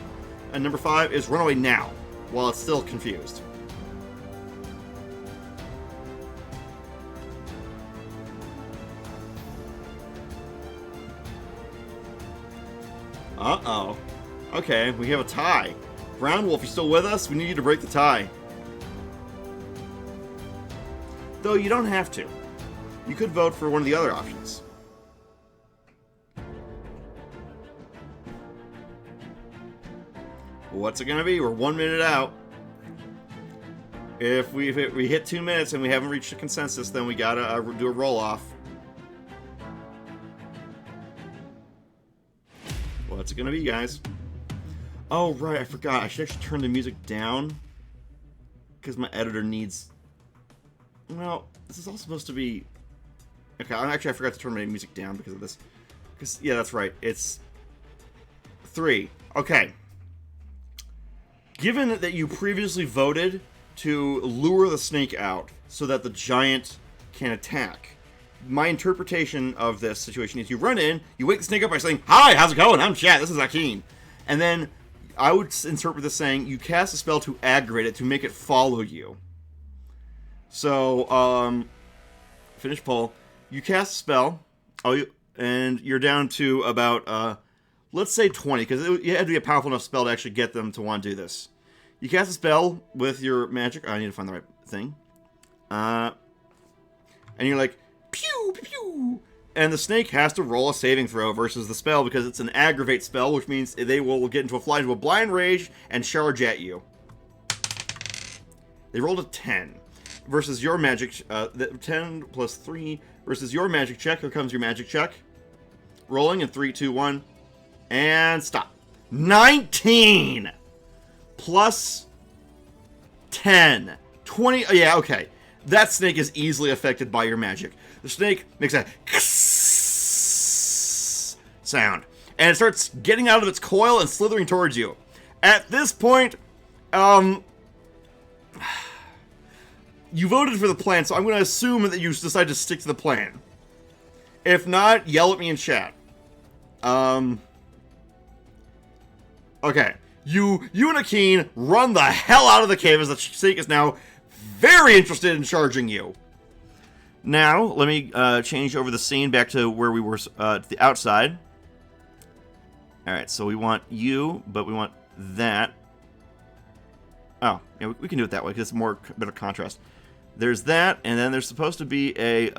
And number 5 is run away now while it's still confused. Uh-oh. Okay, we have a tie. Brown Wolf, you still with us? We need you to break the tie. Though you don't have to. You could vote for one of the other options. What's it gonna be? We're 1 minute out. If we hit 2 minutes and we haven't reached a consensus, then we gotta do a roll-off. What's it gonna be, guys? Oh, right, I forgot. I should actually turn the music down. Because my editor needs... Well, this is all supposed to be... Okay, actually, I forgot to turn my music down because of this. Because, yeah, that's right. It's 3. Okay. Given that you previously voted to lure the snake out so that the giant can attack, my interpretation of this situation is you run in, you wake the snake up by saying, "Hi, how's it going? I'm Chad, this is Akeen." And then I would interpret this saying you cast a spell to aggravate it, to make it follow you. So, finish poll. You cast a spell, and you're down to about, let's say 20, because it had to be a powerful enough spell to actually get them to want to do this. You cast a spell with your magic. I need to find the right thing. And you're like, pew, pew, pew. And the snake has to roll a saving throw versus the spell because it's an aggravate spell, which means they will get into a blind rage and charge at you. They rolled a 10 versus your magic. 10 plus 3 versus your magic check. Here comes your magic check. Rolling in 3, 2, 1, and stop. 19 plus 10, 20. Yeah, okay. that snake is easily affected by your magic. The snake makes a sound, and it starts getting out of its coil and slithering towards you. At this point, you voted for the plan, so I'm going to assume that you decide to stick to the plan. If not, yell at me in chat. Okay. You and Akeen run the hell out of the cave as the snake is now very interested in charging you. Now, let me change over the scene back to where we were to the outside. Alright, so we want you, but we want that. Oh, yeah, we can do it that way because it's better contrast. There's that, and then there's supposed to be a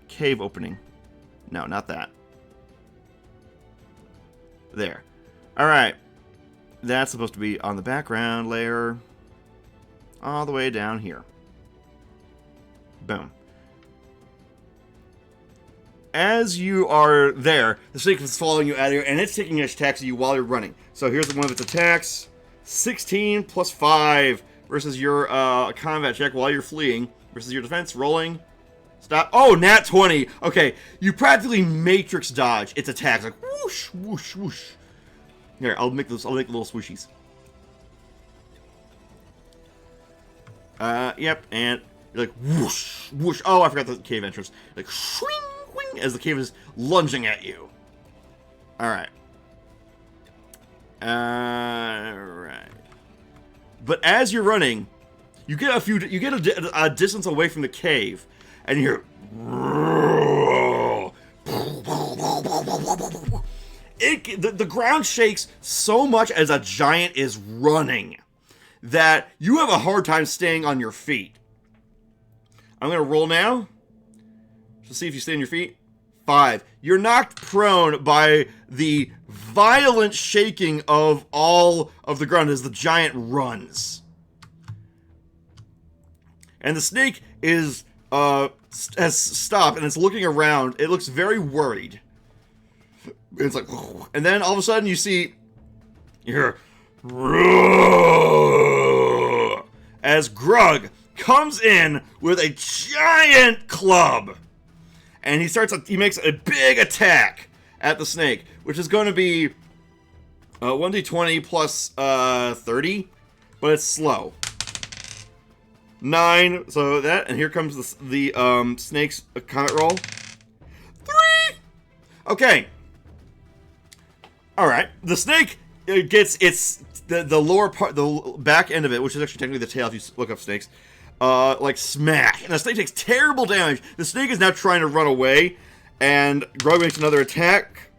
cave opening. No, not that. There. Alright. That's supposed to be on the background layer. All the way down here. Boom. As you are there, the snake is following you out of here, and it's taking attacks at you while you're running. So here's one of its attacks. 16 plus 5 versus your combat check while you're fleeing. Versus your defense. Rolling. Stop. Oh, nat 20. Okay, you practically matrix dodge its attacks. Like whoosh, whoosh, whoosh. Here, I'll make little swooshies. Yep, and you're like whoosh, whoosh. Oh, I forgot the cave entrance. Like swing, swing, as the cave is lunging at you. Alright. Alright. But as you're running, you get a distance away from the cave, and you hear the ground shakes so much as a giant is running that you have a hard time staying on your feet. I'm going to roll now to see if you stay on your feet. 5. You're knocked prone by the violent shaking of all of the ground as the giant runs. And the snake has stopped and it's looking around. It looks very worried. It's like, and then all of a sudden you see, you hear, as Grug comes in with a giant club, and he makes a big attack at the snake, which is going to be 1d20 plus 30, but it's slow. 9, so that, and here comes the snake's combat roll. 3. Okay. All right, the snake gets the lower part, the back end of it, which is actually technically the tail if you look up snakes, like smack, and the snake takes terrible damage. The snake is now trying to run away, and Grug makes another attack.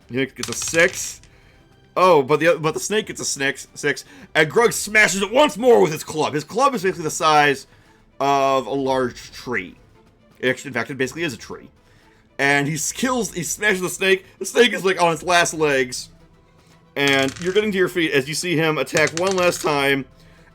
He gets a 6. Oh, but the snake gets a 6, and Grug smashes it once more with his club. His club is basically the size of a large tree. Actually, in fact, it basically is a tree. And he smashes the snake. The snake is like on its last legs. And you're getting to your feet as you see him attack one last time.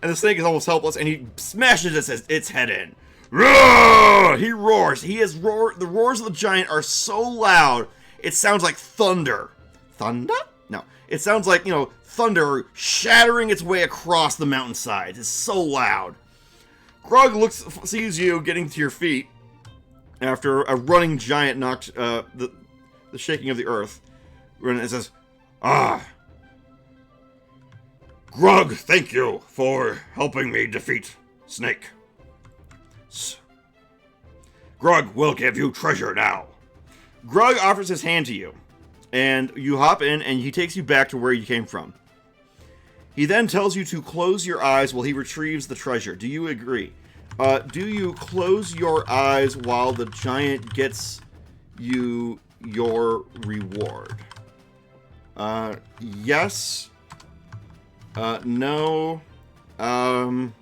And the snake is almost helpless, and he smashes its head in. Roar! He roars. The roars of the giant are so loud, it sounds like thunder. Thunder? No. It sounds like, thunder shattering its way across the mountainside. It's so loud. Grug sees you getting to your feet after a running giant knocked the shaking of the earth. And it says, Grug, thank you for helping me defeat Snake. Grug will give you treasure now. Grug offers his hand to you, and you hop in, and he takes you back to where you came from. He then tells you to close your eyes while he retrieves the treasure. Do you agree? Do you close your eyes while the giant gets you your reward? Yes. No. Run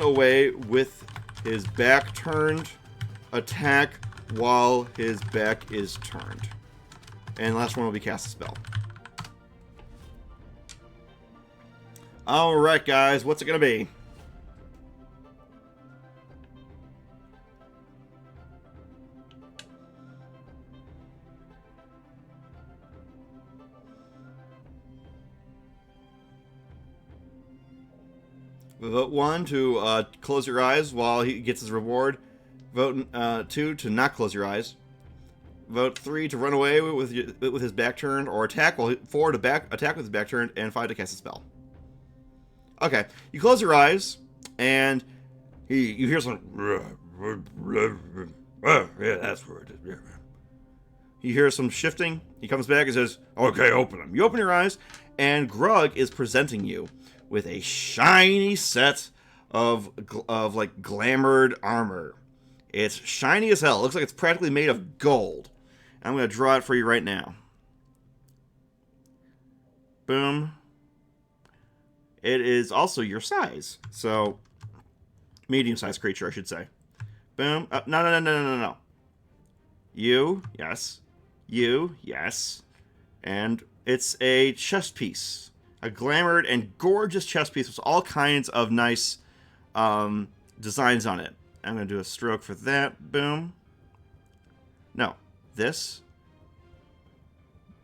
away with his back turned. Attack while his back is turned. And last one will be cast a spell. Alright, guys. What's it going to be? Vote 1 to close your eyes while he gets his reward. Vote 2 to not close your eyes. Vote 3 to run away with his back turned or attack. 4 to attack with his back turned, and 5 to cast a spell. Okay, you close your eyes, and you hear some. Yeah, that's where it is. Yeah. You hear some shifting. He comes back and says, "Okay, open them." You open your eyes, and Grug is presenting you with a shiny set of like glamored armor. It's shiny as hell. It looks like it's practically made of gold. I'm going to draw it for you right now. Boom. It is also your size. So, medium-sized creature, I should say. Boom. No. You, yes. You, yes. And it's a chest piece. A glamored and gorgeous chest piece with all kinds of nice designs on it. I'm going to do a stroke for that. Boom. No. This.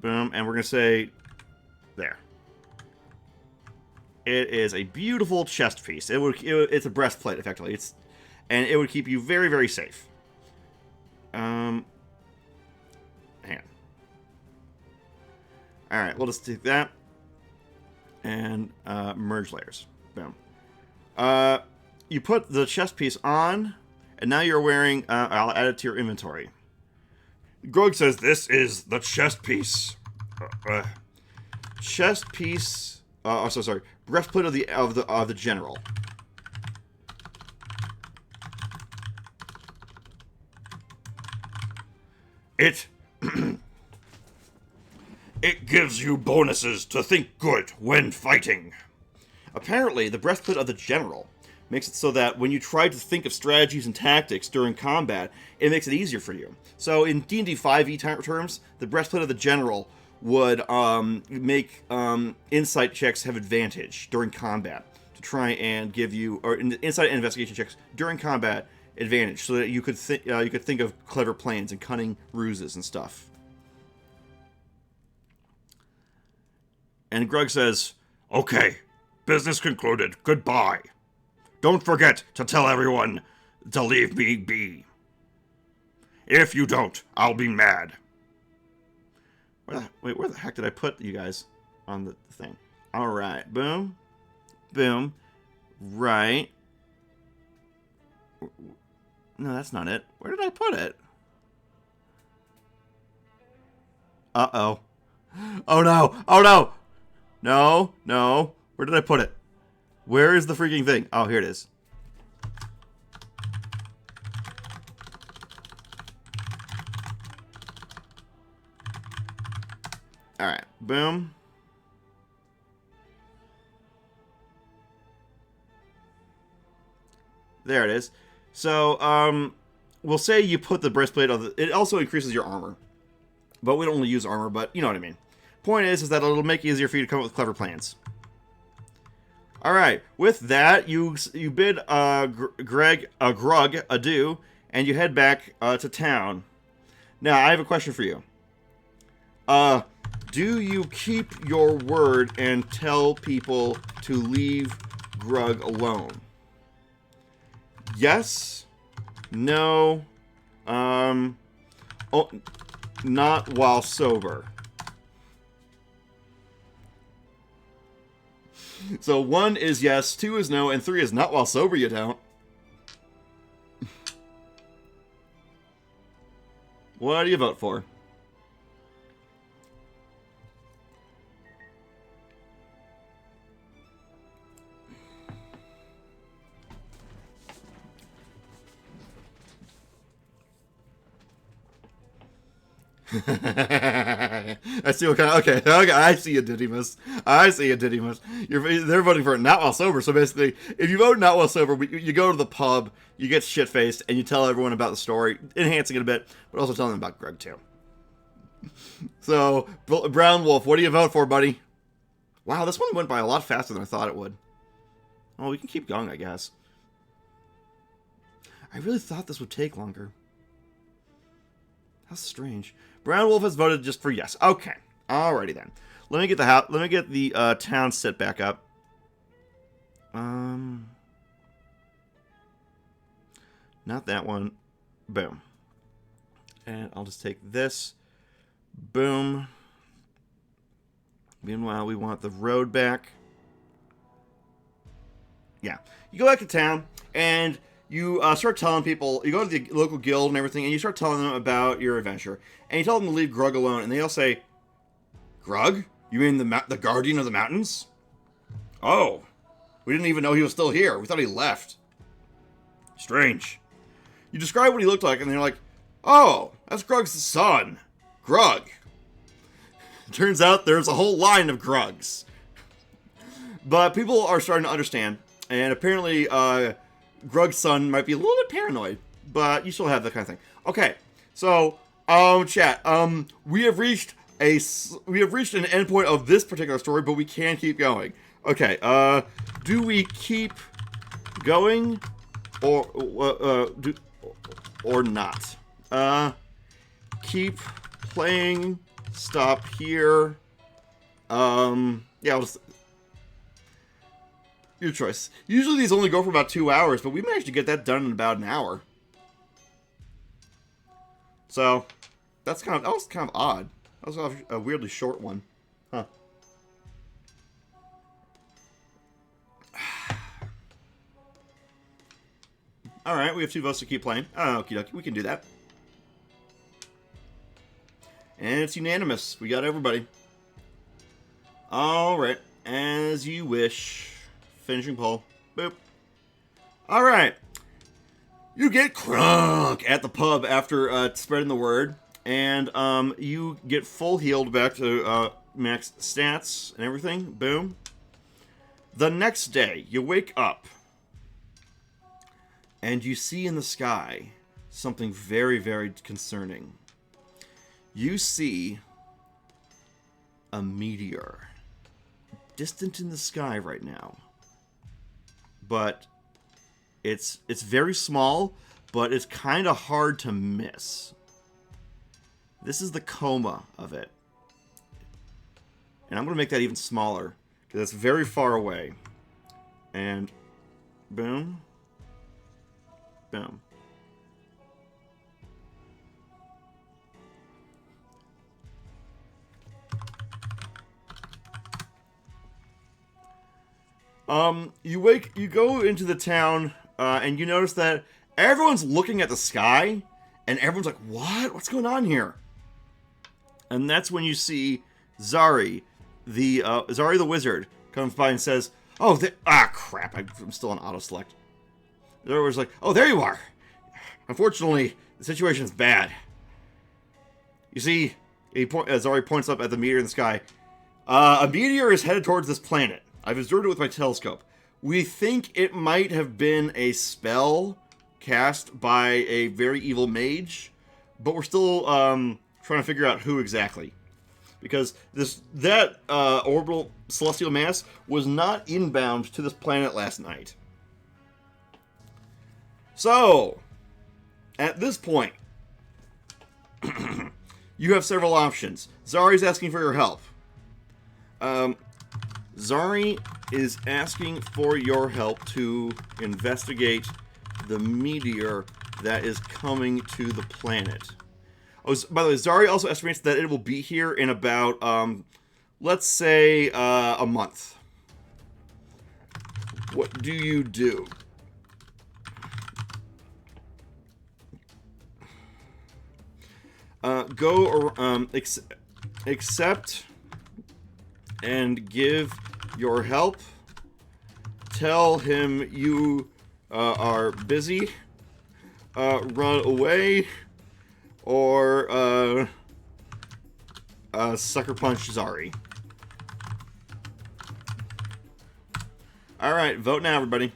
Boom. And we're going to say there. It is a beautiful chest piece. It's a breastplate, effectively. And it would keep you very, very safe. Hang on. Alright, we'll just take that. And merge layers. Boom. You put the chest piece on, and now you're wearing... I'll add it to your inventory. Grog says this is the chest piece. Chest piece... sorry. Breastplate of the general. It gives you bonuses to think good when fighting. Apparently, the breastplate of the general makes it so that when you try to think of strategies and tactics during combat, it makes it easier for you. So in D&D 5e terms, the breastplate of the general would make insight checks have advantage during combat to try and give you, or insight and investigation checks during combat advantage, so that you could think of clever plans and cunning ruses and stuff. And Greg says, "Okay, business concluded. Goodbye. Don't forget to tell everyone to leave me be. If you don't, I'll be mad." Where the heck did I put you guys on the thing? All right, boom, boom, right. No, that's not it. Where did I put it? Uh-oh. Oh, no. Oh, no. No, no. Where did I put it? Where is the freaking thing? Oh, here it is. All right. Boom. There it is. So, we'll say you put the breastplate of it also increases your armor. But we don't only use armor, but you know what I mean. Point is that it'll make it easier for you to come up with clever plans. Alright, with that, you bid Grug adieu, and you head back to town. Now, I have a question for you. Do you keep your word and tell people to leave Grug alone? Yes? No? Oh, not while sober. So 1 is yes, 2 is no, and 3 is not while sober you don't. What do you vote for? I see what kind of... Okay, I see a Didymus. They're voting for it not while sober, so basically, if you vote not while sober, you go to the pub, you get shit-faced, and you tell everyone about the story, enhancing it a bit, but also telling them about Greg, too. So, Brown Wolf, what do you vote for, buddy? Wow, this one went by a lot faster than I thought it would. Oh, we can keep going, I guess. I really thought this would take longer. How strange. Brown Wolf has voted just for yes. Okay. Alrighty then. Let me get the town set back up. Not that one. Boom. And I'll just take this. Boom. Meanwhile, we want the road back. Yeah. You go back to town, and you start telling people, you go to the local guild and everything, and you start telling them about your adventure. And you tell them to leave Grug alone, and they all say, Grug? You mean the guardian of the mountains? Oh. We didn't even know he was still here. We thought he left. Strange. You describe what he looked like, and they're like, oh, that's Grug's son. Grug. Turns out there's a whole line of Grugs. But people are starting to understand, and apparently Grug's son might be a little bit paranoid, but you still have that kind of thing. Okay, so chat, we have reached an endpoint of this particular story, but we can keep going. Okay, do we keep going or not? Keep playing. Stop here. Yeah, your choice. Usually these only go for about 2 hours, but we managed to get that done in about an hour. So, that was kind of odd. That was a weirdly short one. Huh. Alright, we have 2 votes to keep playing. Oh, okie dokie, we can do that. And it's unanimous. We got everybody. Alright, as you wish. Finishing poll. Boop. Alright. You get crunk at the pub after spreading the word. And you get full healed back to max stats and everything. Boom. The next day, you wake up. And you see in the sky something very, very concerning. You see a meteor distant in the sky right now. But it's very small, but it's kind of hard to miss. This is the coma of it. And I'm going to make that even smaller, because it's very far away. And boom. Boom. You go into the town, and you notice that everyone's looking at the sky, and everyone's like, what? What's going on here? And that's when you see Zari the wizard, comes by and says, oh, crap, I'm still on auto-select. There was like, oh, there you are. Unfortunately, the situation is bad. You see, Zari points up at the meteor in the sky. A meteor is headed towards this planet. I've observed it with my telescope. We think it might have been a spell cast by a very evil mage, but we're still trying to figure out who exactly. Because that orbital celestial mass was not inbound to this planet last night. So, at this point, you have several options. Zari's asking for your help. Zari is asking for your help to investigate the meteor that is coming to the planet. Oh, by the way, Zari also estimates that it will be here in about, let's say, a month. What do you do? Accept and give your help. Tell him you are busy. Run away. Or sucker punch Zari. Alright, vote now, everybody.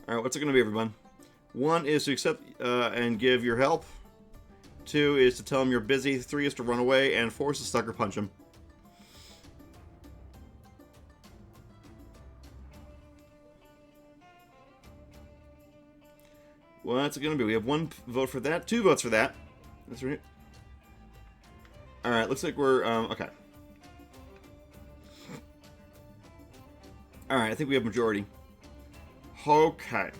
Alright, what's it going to be, everyone? 1 is to accept and give your help. 2 is to tell him you're busy. 3 is to run away. And 4 is to sucker punch him. What's it gonna be? We have 1 vote for that, 2 votes for that. That's right. Alright, looks like we're, okay. Alright, I think we have majority. Okay.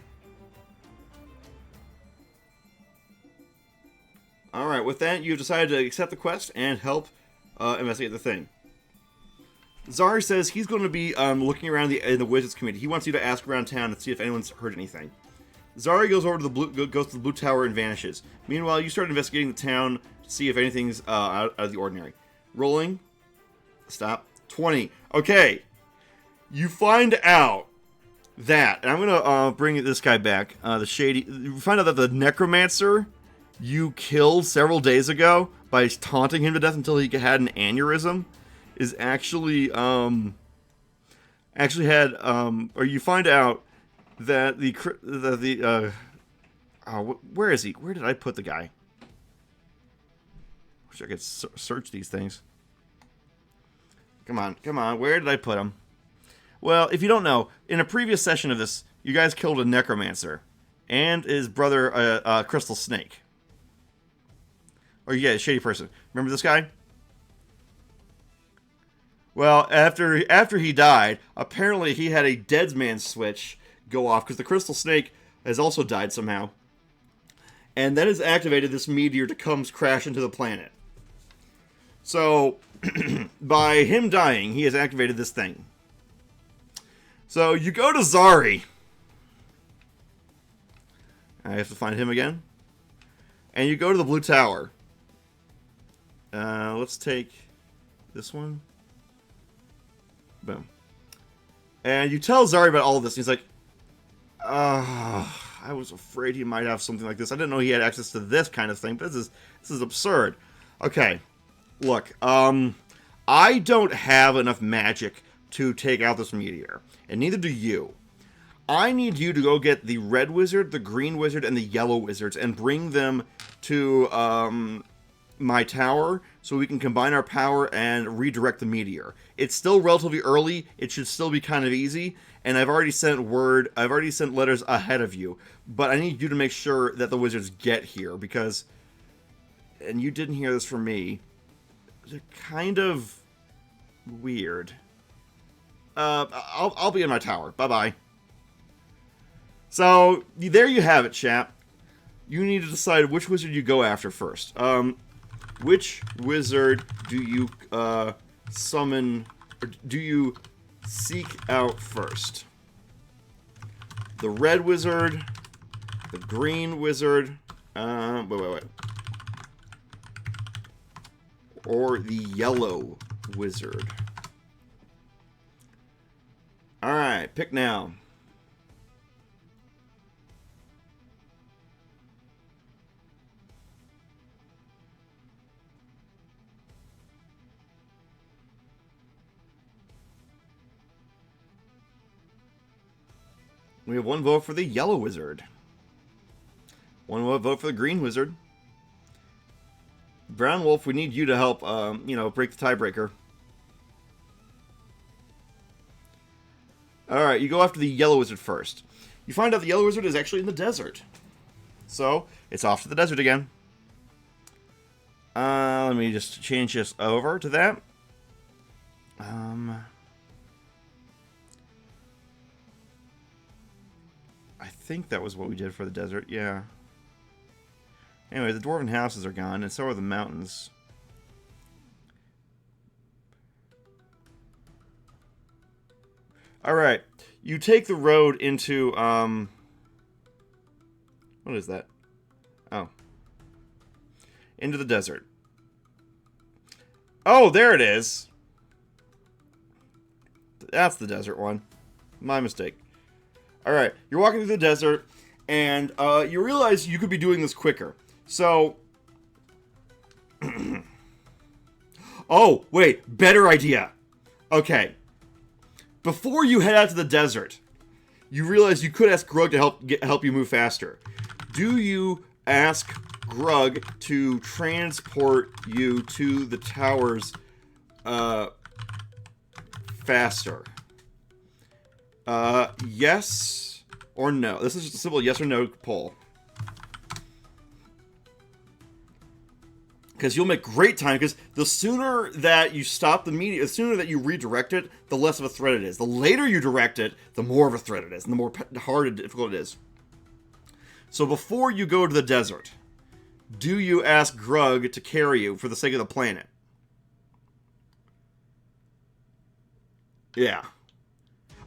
Alright, with that, you've decided to accept the quest and help investigate the thing. Zari says he's going to be looking around in the Wizards community. He wants you to ask around town and see if anyone's heard anything. Zari goes over to the blue tower and vanishes. Meanwhile, you start investigating the town to see if anything's out of the ordinary. Rolling. Stop. 20. Okay. You find out that, and I'm gonna bring this guy back. The shady. You find out that the necromancer you killed several days ago by taunting him to death until he had an aneurysm is actually had or you find out that where is he? Where did I put the guy? Wish I could search these things. Come on. Where did I put him? Well, if you don't know, in a previous session of this, you guys killed a necromancer and his brother, Crystal Snake. Or yeah, shady person. Remember this guy? Well, after he died, apparently he had a dead man switch go off because the Crystal Snake has also died somehow. And that has activated this meteor to come crash into the planet. So, by him dying, he has activated this thing. So, you go to Zari. I have to find him again. And you go to the blue tower. Let's take this one. Boom. And you tell Zari about all of this, and he's like, I was afraid he might have something like this. I didn't know he had access to this kind of thing, but this is absurd. Okay. Look, I don't have enough magic to take out this meteor, and neither do you. I need you to go get the red wizard, the green wizard, and the yellow wizards, and bring them to my tower so we can combine our power and redirect the meteor. It's still relatively early. It should still be kind of easy, and I've already sent letters ahead of you, but I need you to make sure that the wizards get here because, and you didn't hear this from me, they're kind of weird. I'll be in my tower. Bye-bye. So, there you have it, chap. You need to decide which wizard you go after first. Which wizard do you summon, or do you seek out first? The red wizard, the green wizard, wait. Or the yellow wizard. Alright, pick now. We have 1 vote for the yellow wizard. 1 vote for the green wizard. Brown Wolf, we need you to help, break the tiebreaker. Alright, you go after the yellow wizard first. You find out the yellow wizard is actually in the desert. So, it's off to the desert again. Let me just change this over to that. I think that was what we did for the desert, yeah. Anyway, the dwarven houses are gone, and so are the mountains. Alright, you take the road into, what is that? Oh. Into the desert. Oh, there it is! That's the desert one. My mistake. Alright, you're walking through the desert, and you realize you could be doing this quicker. So... oh, wait, better idea. Okay. Before you head out to the desert, you realize you could ask Grug to help you move faster. Do you ask Grug to transport you to the towers faster? Yes or no? This is just a simple yes or no poll. Because you'll make great time, because the sooner that you stop the media, the sooner that you redirect it, the less of a threat it is. The later you direct it, the more of a threat it is, and the more hard and difficult it is. So before you go to the desert, do you ask Grug to carry you for the sake of the planet? Yeah.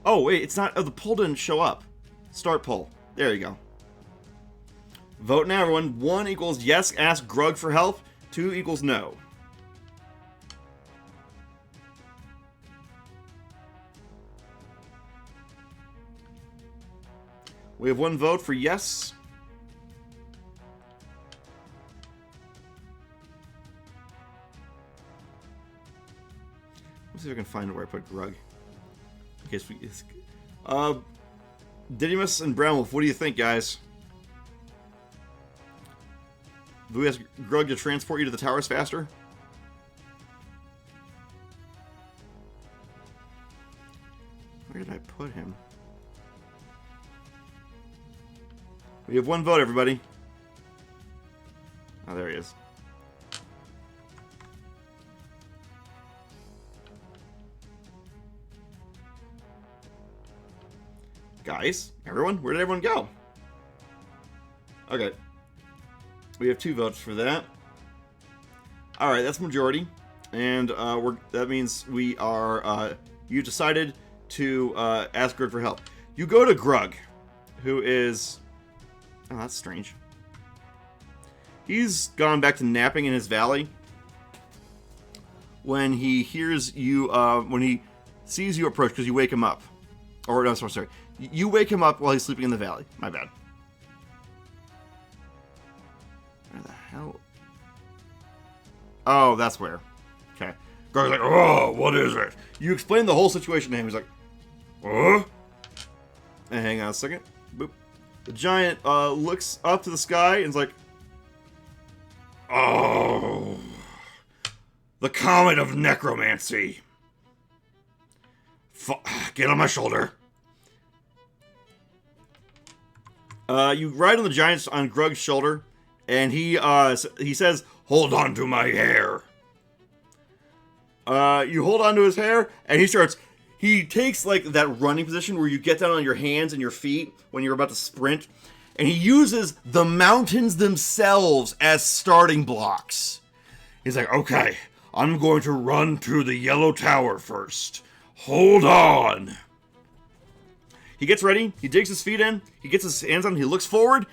Oh, wait, it's not... Oh, the poll didn't show up. Start poll. There you go. Vote now, everyone. 1 equals yes, ask Grug for help. 2 equals no. We have 1 vote for yes. Let's see if I can find where I put Grug. In case we... Didymus and Brownwolf, what do you think, guys? Do we ask Grug to transport you to the towers faster? Where did I put him? We have 1 vote, everybody. Oh, there he is. Guys, everyone, where did everyone go? Okay. We have 2 votes for that. Alright, that's majority. And that means we are, you decided to ask Grug for help. You go to Grug, who is... Oh, that's strange. He's gone back to napping in his valley. When he hears you, when he sees you approach, because you wake him up. Or, no, sorry. You wake him up while he's sleeping in the valley. My bad. Where the hell? Oh, that's where. Okay. Guy's like, oh, what is it? You explain the whole situation to him. He's like, Huh? and hang on a second. Boop. The giant looks up to the sky and is like, Oh. The comet of necromancy. Get on my shoulder. You ride on the giant on Grug's shoulder, and he says, Hold on to my hair. you hold onto his hair, and he takes like that running position where you get down on your hands and your feet when you're about to sprint, and he uses the mountains themselves as starting blocks. He's like, okay, I'm going to run to the yellow tower first. Hold on. He gets ready, he digs his feet in, he gets his hands on, he looks forward,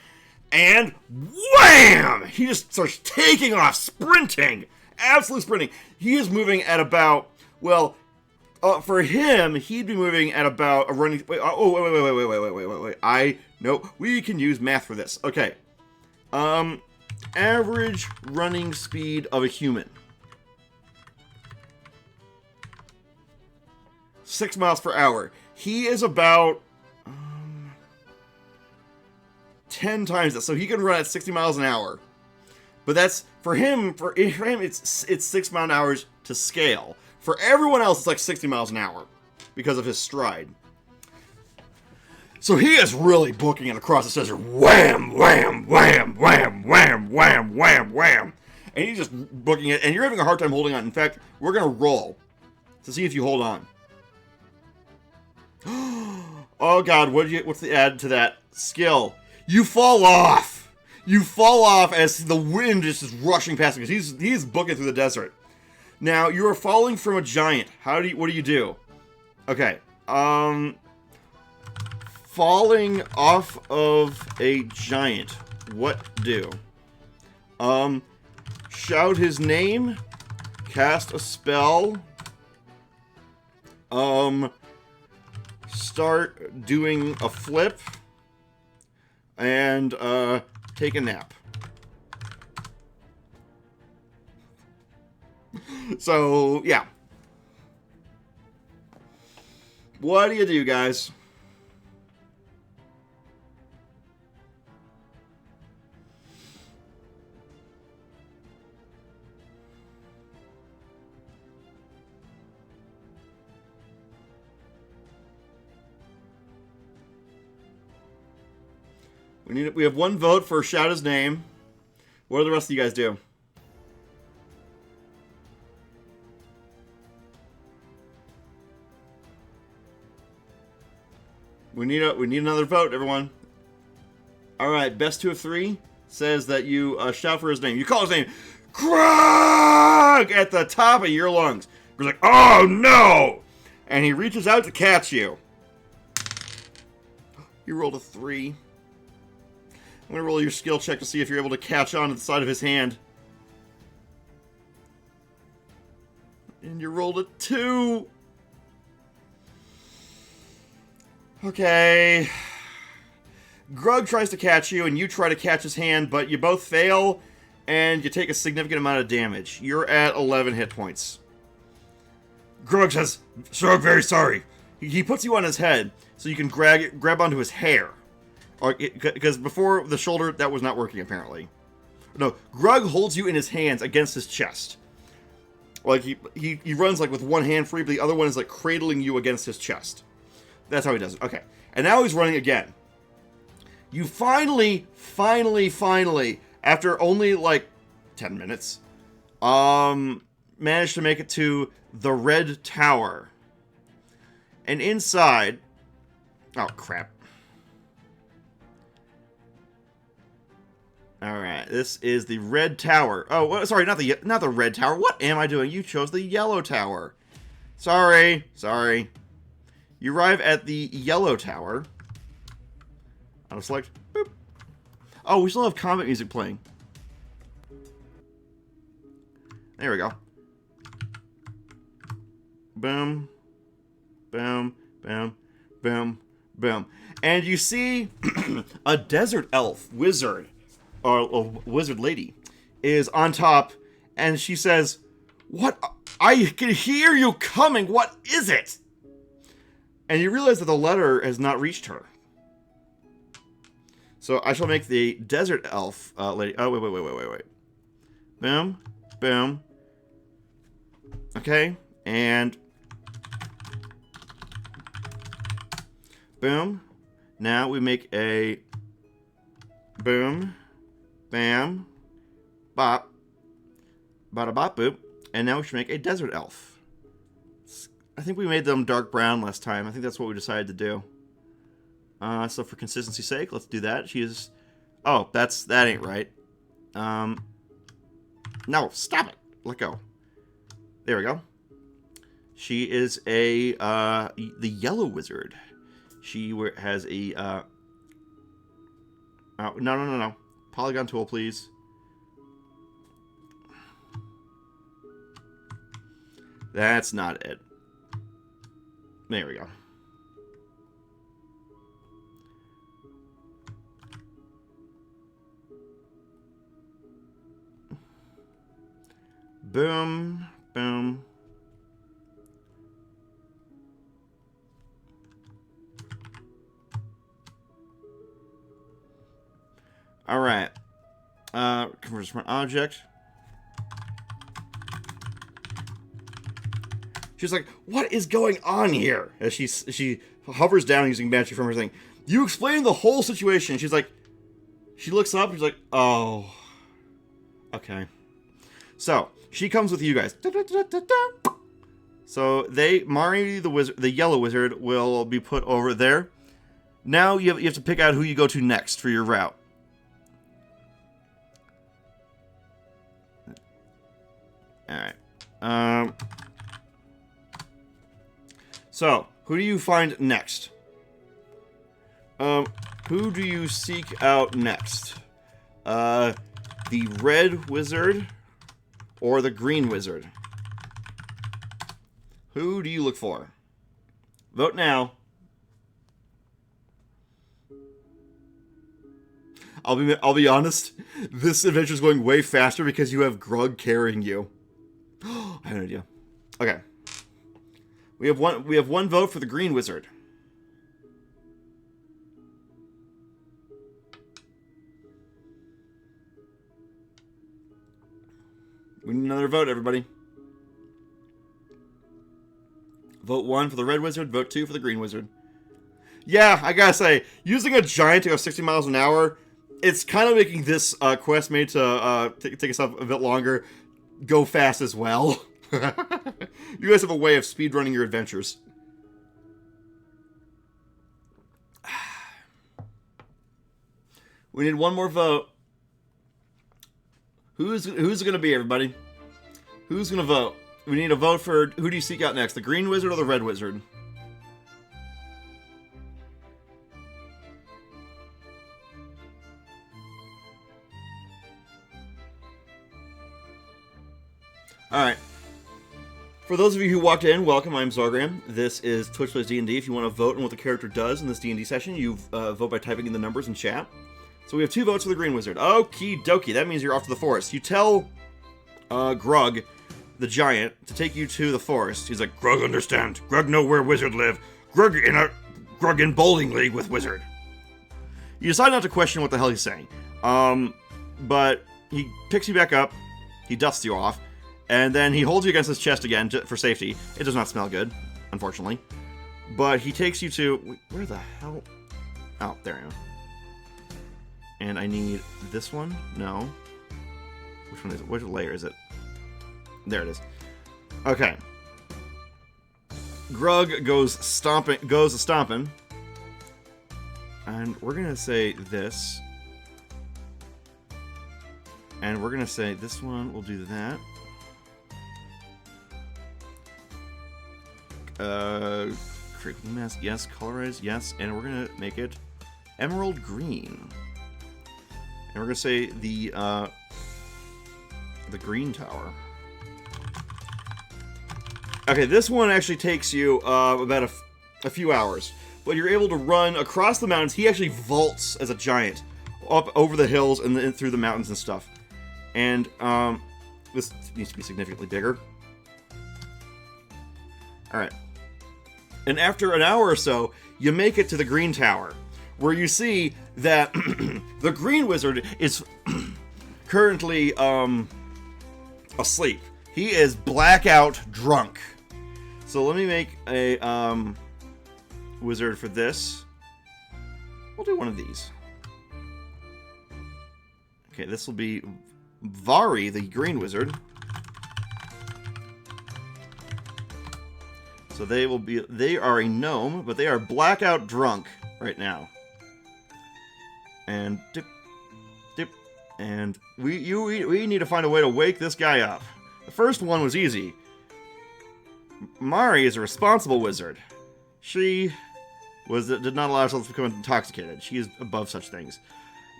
and wham! He just starts taking off, sprinting, absolutely sprinting. He is moving at about, well, for him, he'd be moving at about a running, wait, no, we can use math for this. Okay. Average running speed of a human. 6 miles per hour. He is about 10 times that, so he can run at 60 miles an hour. But that's for him. For him, it's 6 mile an hour to scale. For everyone else, it's like 60 miles an hour because of his stride. So he is really booking it across the desert. Wham, wham, wham, wham, wham, wham, wham, wham. And he's just booking it, and you're having a hard time holding on. In fact, we're going to roll to see if you hold on. Oh god, what's the add to that skill? You fall off! You fall off as the wind just is rushing past him, because he's booking through the desert. Now, you are falling from a giant. What do you do? Okay, falling off of a giant. What do? Shout his name, cast a spell, start doing a flip, and take a nap. So, yeah. What do you do, guys? We have one vote for shout his name. What do the rest of you guys do? We need another vote, everyone. All right, best 2 of 3 says that you shout for his name. You call his name, Grog, at the top of your lungs. He's like, oh no! And he reaches out to catch you. You rolled a 3. I'm going to roll your skill check to see if you're able to catch on to the side of his hand. And you rolled a 2. Okay. Grug tries to catch you, and you try to catch his hand, but you both fail, and you take a significant amount of damage. You're at 11 hit points. Grog says, "Sir, I'm very sorry." He puts you on his head, so you can grab onto his hair. Because before the shoulder, that was not working, apparently. No, Grug holds you in his hands against his chest. Like, he runs, like, with one hand free, but the other one is, like, cradling you against his chest. That's how he does it. Okay. And now he's running again. You finally, after only, like, 10 minutes, managed to make it to the Red Tower. And inside... Oh, crap. Alright, this is the Red Tower. Oh, sorry, not the Red Tower. What am I doing? You chose the Yellow Tower. Sorry. You arrive at the Yellow Tower. I'll select. Boop. Oh, we still have combat music playing. There we go. Boom. Boom. Boom. Boom. Boom. And you see a desert elf wizard, or a wizard lady, is on top, and she says, "What? I can hear you coming. What is it?" And you realize that the letter has not reached her. So I shall make the desert elf lady. Oh, wait. Boom. Boom. Okay. And boom. Now we make a boom, bam, bop, bada bop boop. And now we should make a desert elf. I think we made them dark brown last time. I think that's what we decided to do. So for consistency's sake, let's do that. She is... Oh, that ain't right. No, stop it. Let go. There we go. She is the yellow wizard. She has a... Oh, no. Polygon tool, please. That's not it. There we go. Boom, boom. All right. Convert from an object. She's like, "What is going on here?" As she hovers down using magic from her thing. You explain the whole situation. She's like, she looks up. She's like, "Oh, okay." So she comes with you guys. So Mari the yellow wizard will be put over there. Now you have to pick out who you go to next for your route. All right. So, who do you find next? Who do you seek out next? The red wizard or the green wizard? Who do you look for? Vote now. I'll be honest. This adventure is going way faster because you have Grug carrying you. I have an idea. Okay. We have one vote for the green wizard. We need another vote, everybody. Vote 1 for the red wizard, vote 2 for the green wizard. Yeah, I gotta say, using a giant to go 60 miles an hour, it's kind of making this quest made to take us up a bit longer go fast as well. You guys have a way of speedrunning your adventures. We need one more vote. Who's it gonna be, everybody? Who's gonna vote? We need a vote for who do you seek out next, the green wizard or the red wizard? Alright. For those of you who walked in, welcome, I'm Zargram. This is Twitch Plays D&D. If you want to vote on what the character does in this D&D session, you vote by typing in the numbers in chat. So we have 2 votes for the green wizard. Okie dokie, that means you're off to the forest. You tell Grug, the giant, to take you to the forest. He's like, Grug understand. Grug know where wizard live. Grug in bowling league with wizard. You decide not to question what the hell he's saying. But he picks you back up, he dusts you off, and then he holds you against his chest again for safety. It does not smell good, unfortunately. But he takes you to... Where the hell... Oh, there I am. And I need this one? No. Which one is it? Which layer is it? There it is. Okay. Grug goes stomping. And we're gonna say this. And we're gonna say this one, we'll do that. Create blue mask, yes. Colorize, yes. And we're gonna make it emerald green. And we're gonna say the green tower. Okay, this one actually takes you about a few hours, but you're able to run across the mountains. He actually vaults as a giant up over the hills and then through the mountains and stuff. And this needs to be significantly bigger. All right. And after an hour or so, you make it to the green tower, where you see that the green wizard is currently asleep. He is blackout drunk. So let me make a wizard for this. We'll do one of these. Okay, this will be Vari, the green wizard. So they are a gnome, but they are blackout drunk right now. And dip, dip, and we need to find a way to wake this guy up. The first one was easy. Mari is a responsible wizard. She did not allow herself to become intoxicated. She is above such things.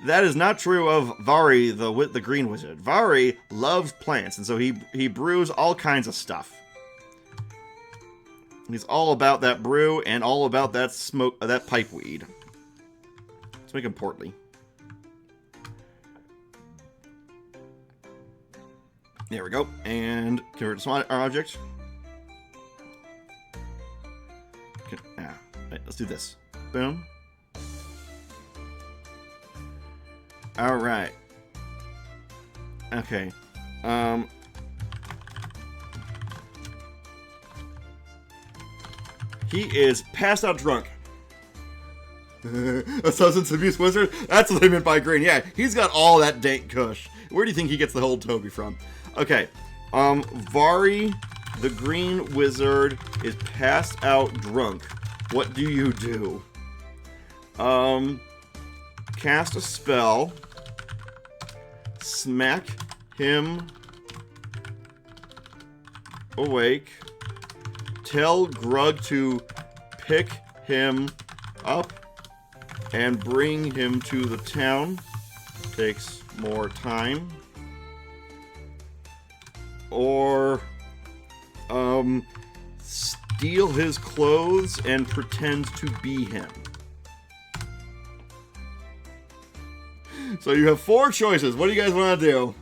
That is not true of Vari, the green wizard. Vari loves plants, and so he brews all kinds of stuff. He's all about that brew and all about that smoke, that pipe weed. Let's make him portly. There we go. And convert to our object. Right, let's do this. Boom. All right. Okay. He is passed out drunk. A substance abuse wizard? That's what I meant by green. Yeah, he's got all that dank kush. Where do you think he gets the whole Toby from? Okay. Vari, the green wizard, is passed out drunk. What do you do? Cast a spell. Smack him awake. Tell Grug to pick him up and bring him to the town. Takes more time. Or steal his clothes and pretend to be him. So you have 4 choices. What do you guys want to do?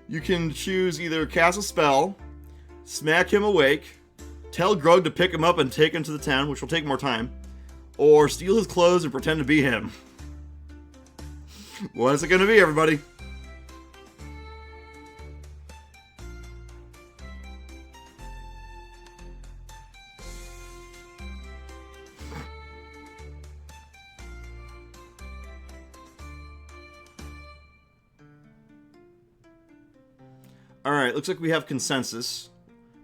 You can choose either cast a spell, smack him awake, tell Grug to pick him up and take him to the town, which will take more time, or steal his clothes and pretend to be him. What is it going to be, everybody? Alright, looks like we have consensus.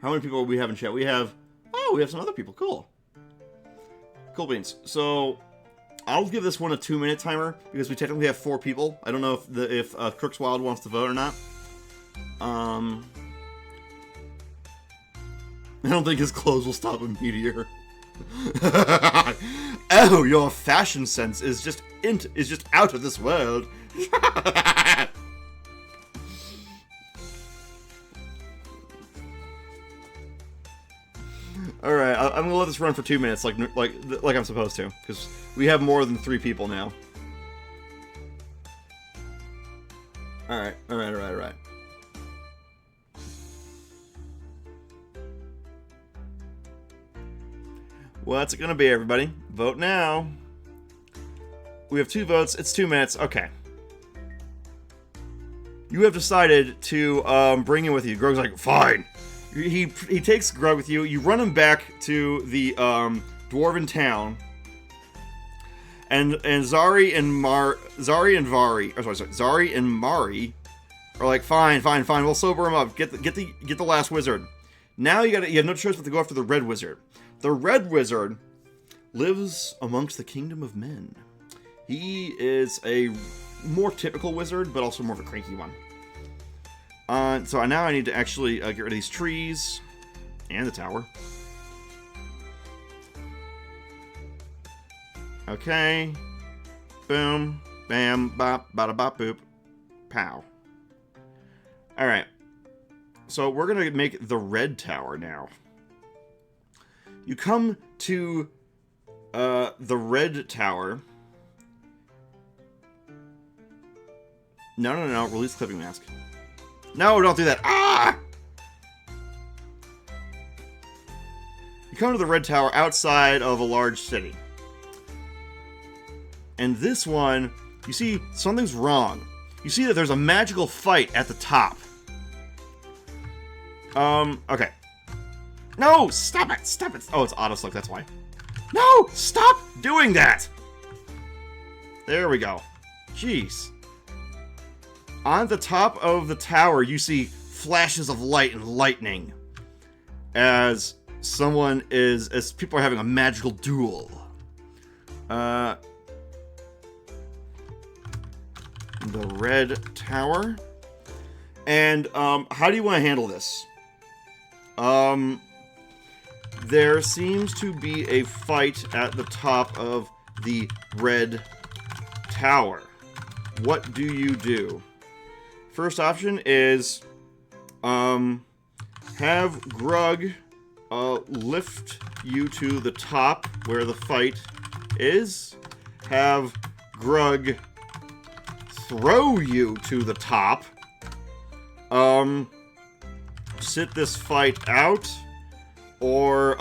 How many people do we have in chat? We have some other people. Cool. Cool beans. So, I'll give this one a 2-minute timer because we technically have 4 people. I don't know if Crooks Wild wants to vote or not. I don't think his clothes will stop a meteor. Oh, your fashion sense is just out of this world. All right, I'm gonna let this run for 2 minutes, like I'm supposed to, because we have more than 3 people now. All right. What's it gonna be, everybody? Vote now. We have 2 votes. It's 2 minutes. Okay. You have decided to bring him with you. Grog's like, fine. He takes Grog with you. You run him back to the dwarven town, and Zari and Mari are like, fine. We'll sober him up. Get the last wizard. Now you have no choice but to go after the red wizard. The red wizard lives amongst the kingdom of men. He is a more typical wizard, but also more of a cranky one. So now I need to actually get rid of these trees and the tower. Okay. Boom. Bam. Bop. Bada bop boop. Pow. Alright. So we're going to make the red tower now. You come to the red tower. No. Release clipping mask. No, don't do that. Ah! You come to the red tower outside of a large city. And this one, you see something's wrong. You see that there's a magical fight at the top. Okay. No, stop it. Oh, it's auto select, that's why. No, stop doing that. There we go. Jeez. On the top of the tower, you see flashes of light and lightning as people are having a magical duel. The red tower. And, how do you want to handle this? There seems to be a fight at the top of the red tower. What do you do? First option is, have Grug, lift you to the top where the fight is. Have Grug throw you to the top. Sit this fight out. Or,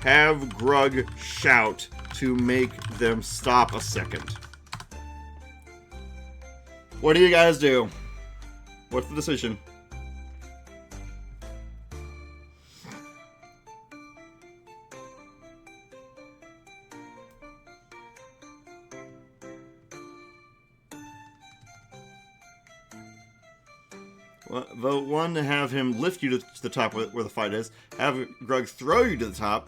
have Grug shout to make them stop a second. What do you guys do? What's the decision? Well, vote 1 to have him lift you to the top where the fight is. Have Grug throw you to the top.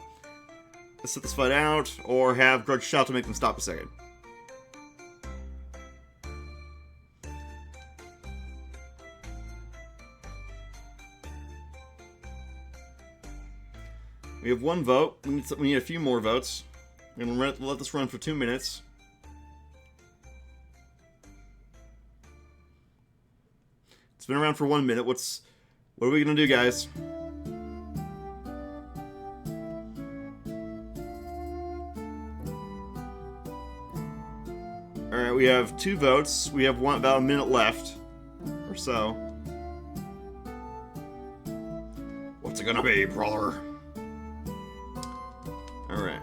Sit this fight out. Or have Grug shout to make them stop a second. We have 1 vote. We need a few more votes. We're going to let this run for 2 minutes. It's been around for 1 minute. What are we going to do, guys? Alright, we have 2 votes. We have about a minute left. Or so. What's it going to be, brother? Alright.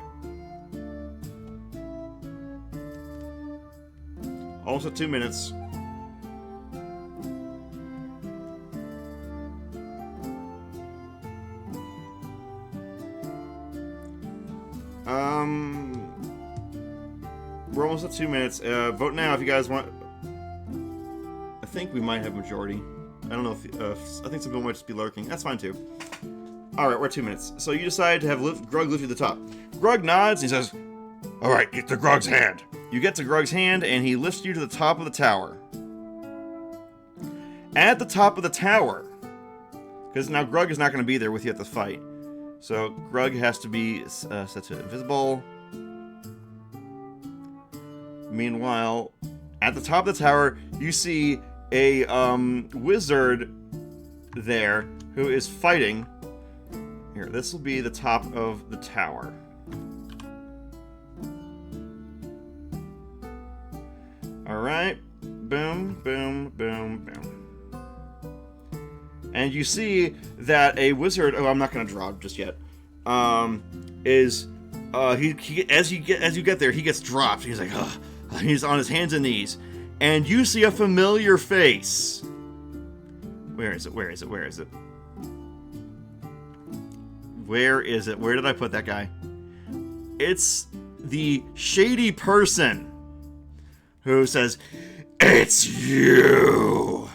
Almost at 2 minutes. We're almost at 2 minutes. Vote now if you guys want. I think we might have majority. I don't know if I think some people might just be lurking. That's fine too. Alright, we're at 2 minutes. So you decide to have Grug lift you to the top. Grug nods and he says, Alright, get to Grog's hand. You get to Grog's hand, and he lifts you to the top of the tower. At the top of the tower, because now Grog is not going to be there with you at the fight. So Grog has to be set to invisible. Meanwhile, at the top of the tower, you see a wizard there who is fighting. Here, this will be the top of the tower. Alright. Boom, boom, boom, boom. And you see that a wizard, oh, I'm not going to draw just yet, as you get there, he gets dropped. He's like, ugh. He's on his hands and knees. And you see a familiar face. Where is it? Where is it? Where is it? Where is it? Where did I put that guy? It's the shady person who says, "It's you."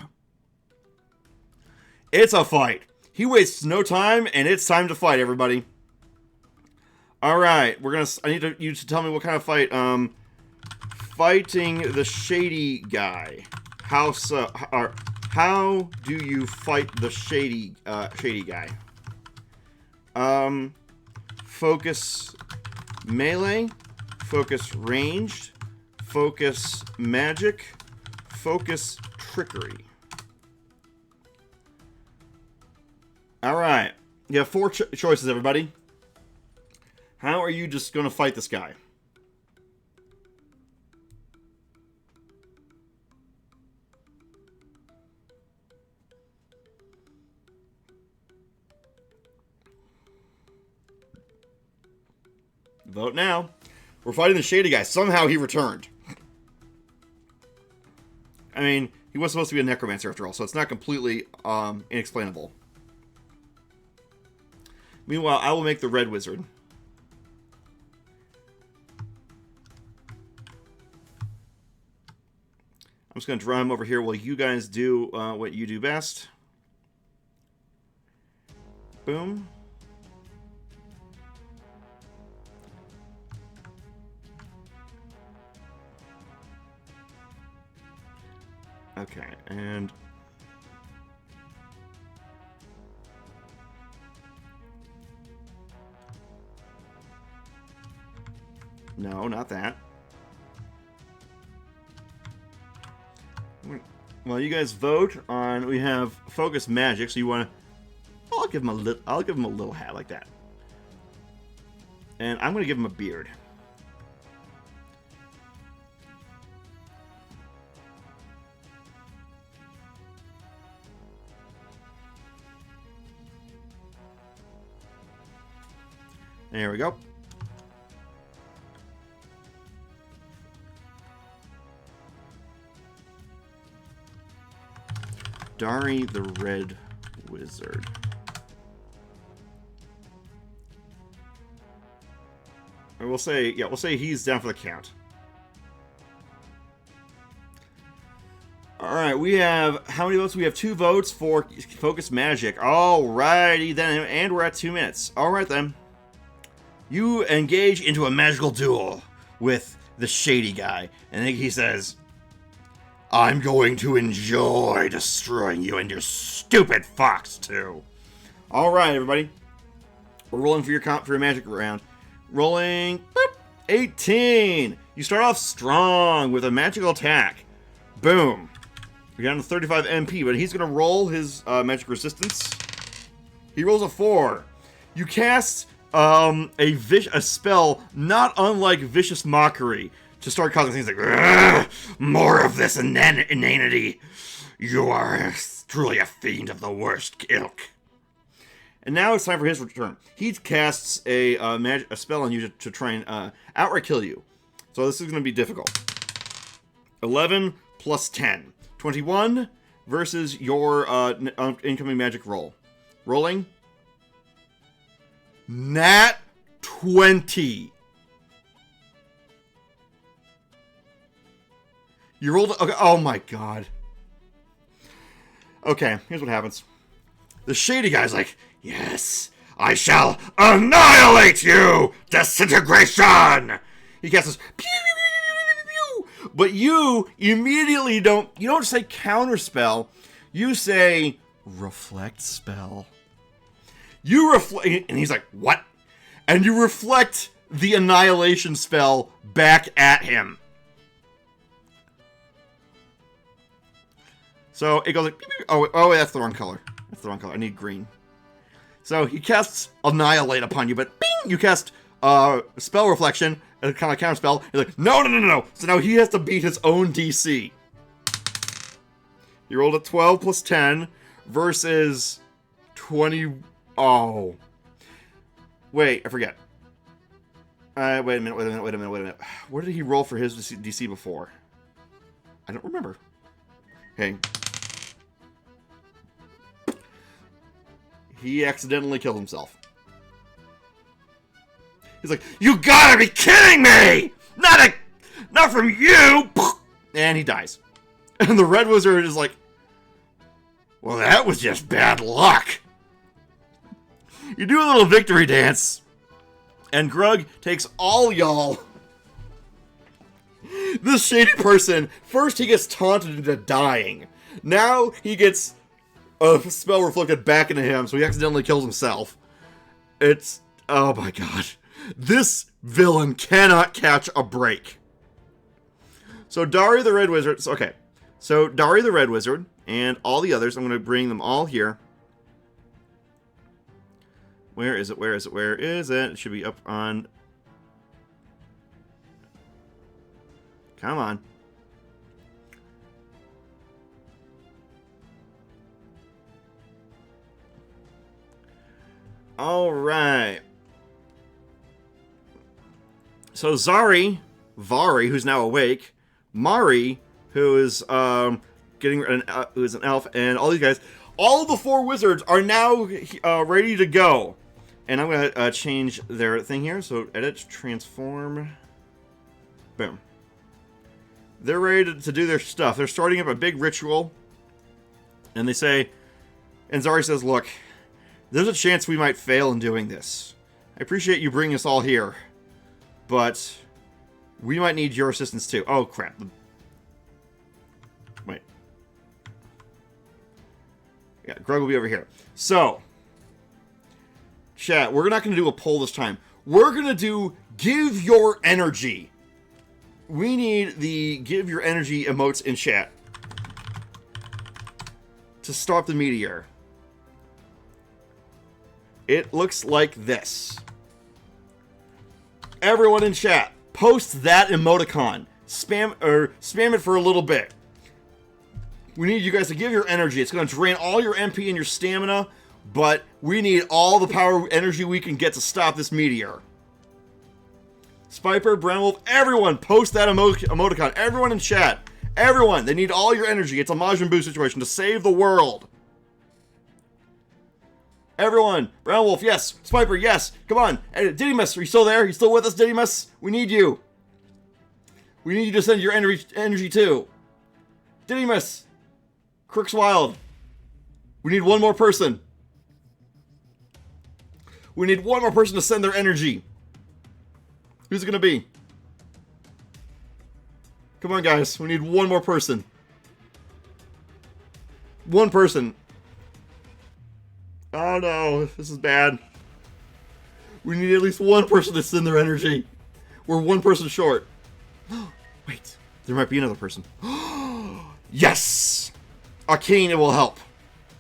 It's a fight. He wastes no time, and it's time to fight, everybody. All right, I need you to tell me what kind of fight. Fighting the shady guy. How so? How do you fight the shady guy? Focus melee, focus ranged, focus magic, focus trickery. Alright, you have 4 choices, everybody. How are you just going to fight this guy? Vote now. We're fighting the shady guy. Somehow he returned. I mean, he was supposed to be a necromancer after all, so it's not completely inexplainable. Meanwhile, I will make the red wizard. I'm just going to draw him over here while you guys do what you do best. Boom. Okay, and no, not that. Well, you guys vote on. We have focus magic, so you want to. I'll give him a little hat like that, and I'm going to give him a beard. There we go. Dari the Red Wizard. And we'll say he's down for the count. Alright, we have, how many votes? We have 2 votes for Focus Magic. Alrighty then, and we're at 2 minutes. Alright then. You engage into a magical duel with the shady guy. And he says, "I'm going to enjoy destroying you and your stupid fox, too." Alright, everybody. We're rolling for your magic round. Rolling, boop, 18. You start off strong with a magical attack. Boom. You're down to 35 MP, but he's going to roll his magic resistance. He rolls a 4. You cast a spell not unlike Vicious Mockery to start causing things like, "More of this inanity. You are truly a fiend of the worst ilk." And now it's time for his return. He casts a spell on you to try and outright kill you. So this is going to be difficult. 11 plus 10. 21 versus your incoming magic roll. Rolling. Nat 20. You rolled. Okay. Oh my god. Okay, here's what happens. The shady guy's like, "Yes, I shall annihilate you! Disintegration!" He casts this, pew, pew, pew, pew, pew, but you immediately don't say counterspell, you say reflect spell. You reflect, and he's like, what? And you reflect the annihilation spell back at him. So it goes like, pew, pew, oh, wait, that's the wrong color. That's the wrong color. I need green. So he casts Annihilate upon you, but bing! You cast Spell Reflection, kind of like counter spell. You're like, no. So now he has to beat his own DC. You rolled a 12 plus 10 versus 20. Oh. Wait, I forget. Wait a minute. What did he roll for his DC before? I don't remember. Okay. He accidentally killed himself. He's like, you gotta be kidding me! Not from you! And he dies. And the Red Wizard is like, well, that was just bad luck. You do a little victory dance. And Grug takes all y'all. This shady person, first he gets taunted into dying. Now he gets a spell reflected back into him, so he accidentally kills himself. It's... oh my god. This villain cannot catch a break. So Dari the Red Wizard... okay. So Dari the Red Wizard and all the others, I'm going to bring them all here. Where is it? It should be up on... come on. Alright. So Vari, who's now awake, Mari, who is who's an elf, and all these guys, all the 4 wizards are now ready to go. And I'm going to change their thing here. So edit, transform. Boom. They're ready to do their stuff. They're starting up a big ritual. And they say, and Zari says, look, there's a chance we might fail in doing this. I appreciate you bringing us all here. But we might need your assistance too. Oh, crap. Wait. Yeah, Greg will be over here. So, chat, we're not going to do a poll this time. We're going to do give your energy. We need the give your energy emotes in chat to stop the meteor. It looks like this. Everyone in chat, post that emoticon. Spam it for a little bit. We need you guys to give your energy. It's going to drain all your MP and your stamina, but we need all the power energy we can get to stop this meteor. Spiper, Brownwolf, everyone, post that emoticon. Everyone in chat. Everyone, they need all your energy. It's a Majin Buu situation to save the world. Everyone, Brownwolf, yes. Spiper, yes. Come on. Didymus, are you still there? You still with us, Didymus? We need you. We need you to send your energy too. Didymus. Crooks Wild. We need one more person. We need one more person to send their energy. Who's it gonna be? Come on, guys. We need one more person. One person. Oh no, this is bad. We need at least one person to send their energy. We're one person short. Wait, there might be another person. Yes! Akeen, it will help.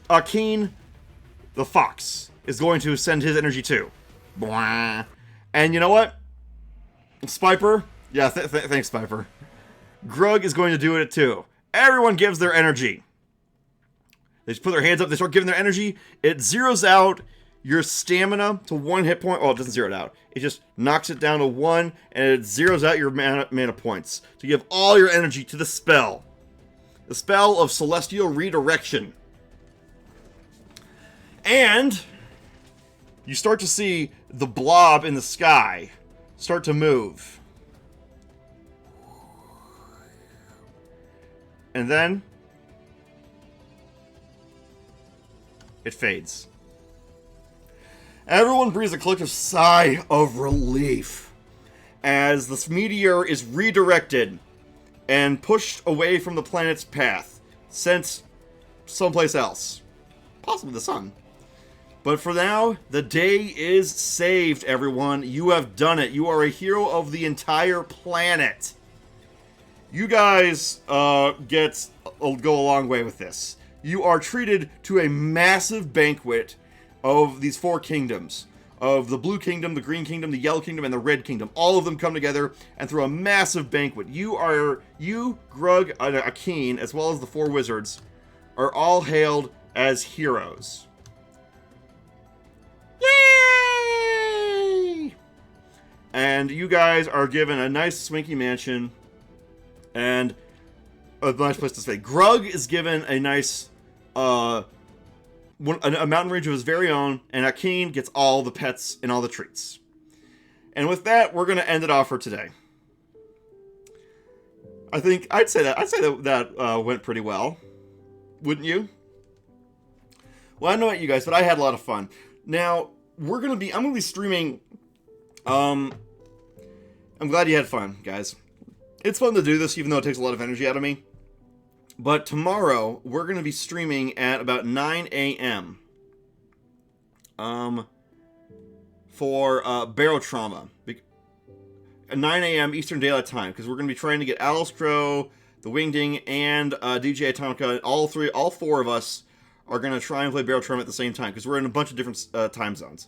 Akeen, the fox, is going to send his energy too. And you know what? Spiper? Yeah, thanks, Spiper. Grug is going to do it too. Everyone gives their energy. They just put their hands up, they start giving their energy. It zeroes out your stamina to 1 hit point. Oh, it doesn't zero it out. It just knocks it down to 1, and it zeroes out your mana points to give all your energy to the spell. The spell of Celestial Redirection. And you start to see the blob in the sky start to move. And then it fades. Everyone breathes a collective sigh of relief as this meteor is redirected and pushed away from the planet's path, sent someplace else. Possibly the sun. But for now, the day is saved, everyone. You have done it. You are a hero of the entire planet. You guys go a long way with this. You are treated to a massive banquet of these 4 kingdoms. Of the Blue Kingdom, the Green Kingdom, the Yellow Kingdom, and the Red Kingdom. All of them come together and throw a massive banquet. You, Grug, and Akeen, as well as the 4 wizards, are all hailed as heroes. Yay! And you guys are given a nice swanky mansion and a nice place to stay. Grug is given a nice a mountain range of his very own, and Akeen gets all the pets and all the treats. And with that, we're going to end it off for today. I'd say that went pretty well. Wouldn't you? Well, I don't know about you guys, but I had a lot of fun. Now, I'm going to be streaming. I'm glad you had fun, guys. It's fun to do this, even though it takes a lot of energy out of me. But tomorrow, we're going to be streaming at about 9 a.m. For Barrow Trauma. At 9 a.m. Eastern Daylight Time, because we're going to be trying to get Alice Crow, the Wingding, and DJ Atomica. All four of us are going to try and play Barrow Trauma at the same time, because we're in a bunch of different time zones.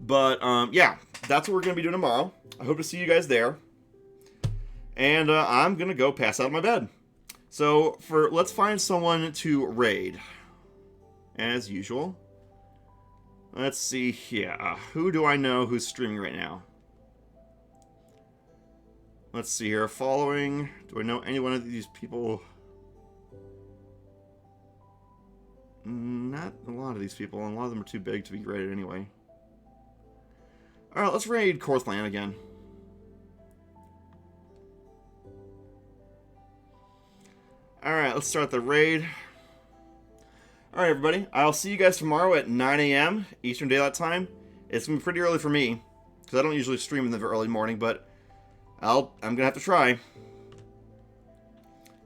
But, yeah, that's what we're going to be doing tomorrow. I hope to see you guys there. And I'm going to go pass out of my bed. So, let's find someone to raid. As usual. Let's see here. Who do I know who's streaming right now? Let's see here. Following. Do I know any one of these people? Not a lot of these people. And a lot of them are too big to be raided anyway. Alright, let's raid Korthland again. Alright, let's start the raid. Alright, everybody. I'll see you guys tomorrow at 9 a.m. Eastern Daylight Time. It's going to be pretty early for me, because I don't usually stream in the early morning, but I'm going to have to try.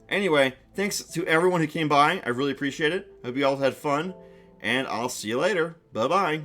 Anyway, thanks to everyone who came by. I really appreciate it. Hope you all had fun, and I'll see you later. Bye-bye.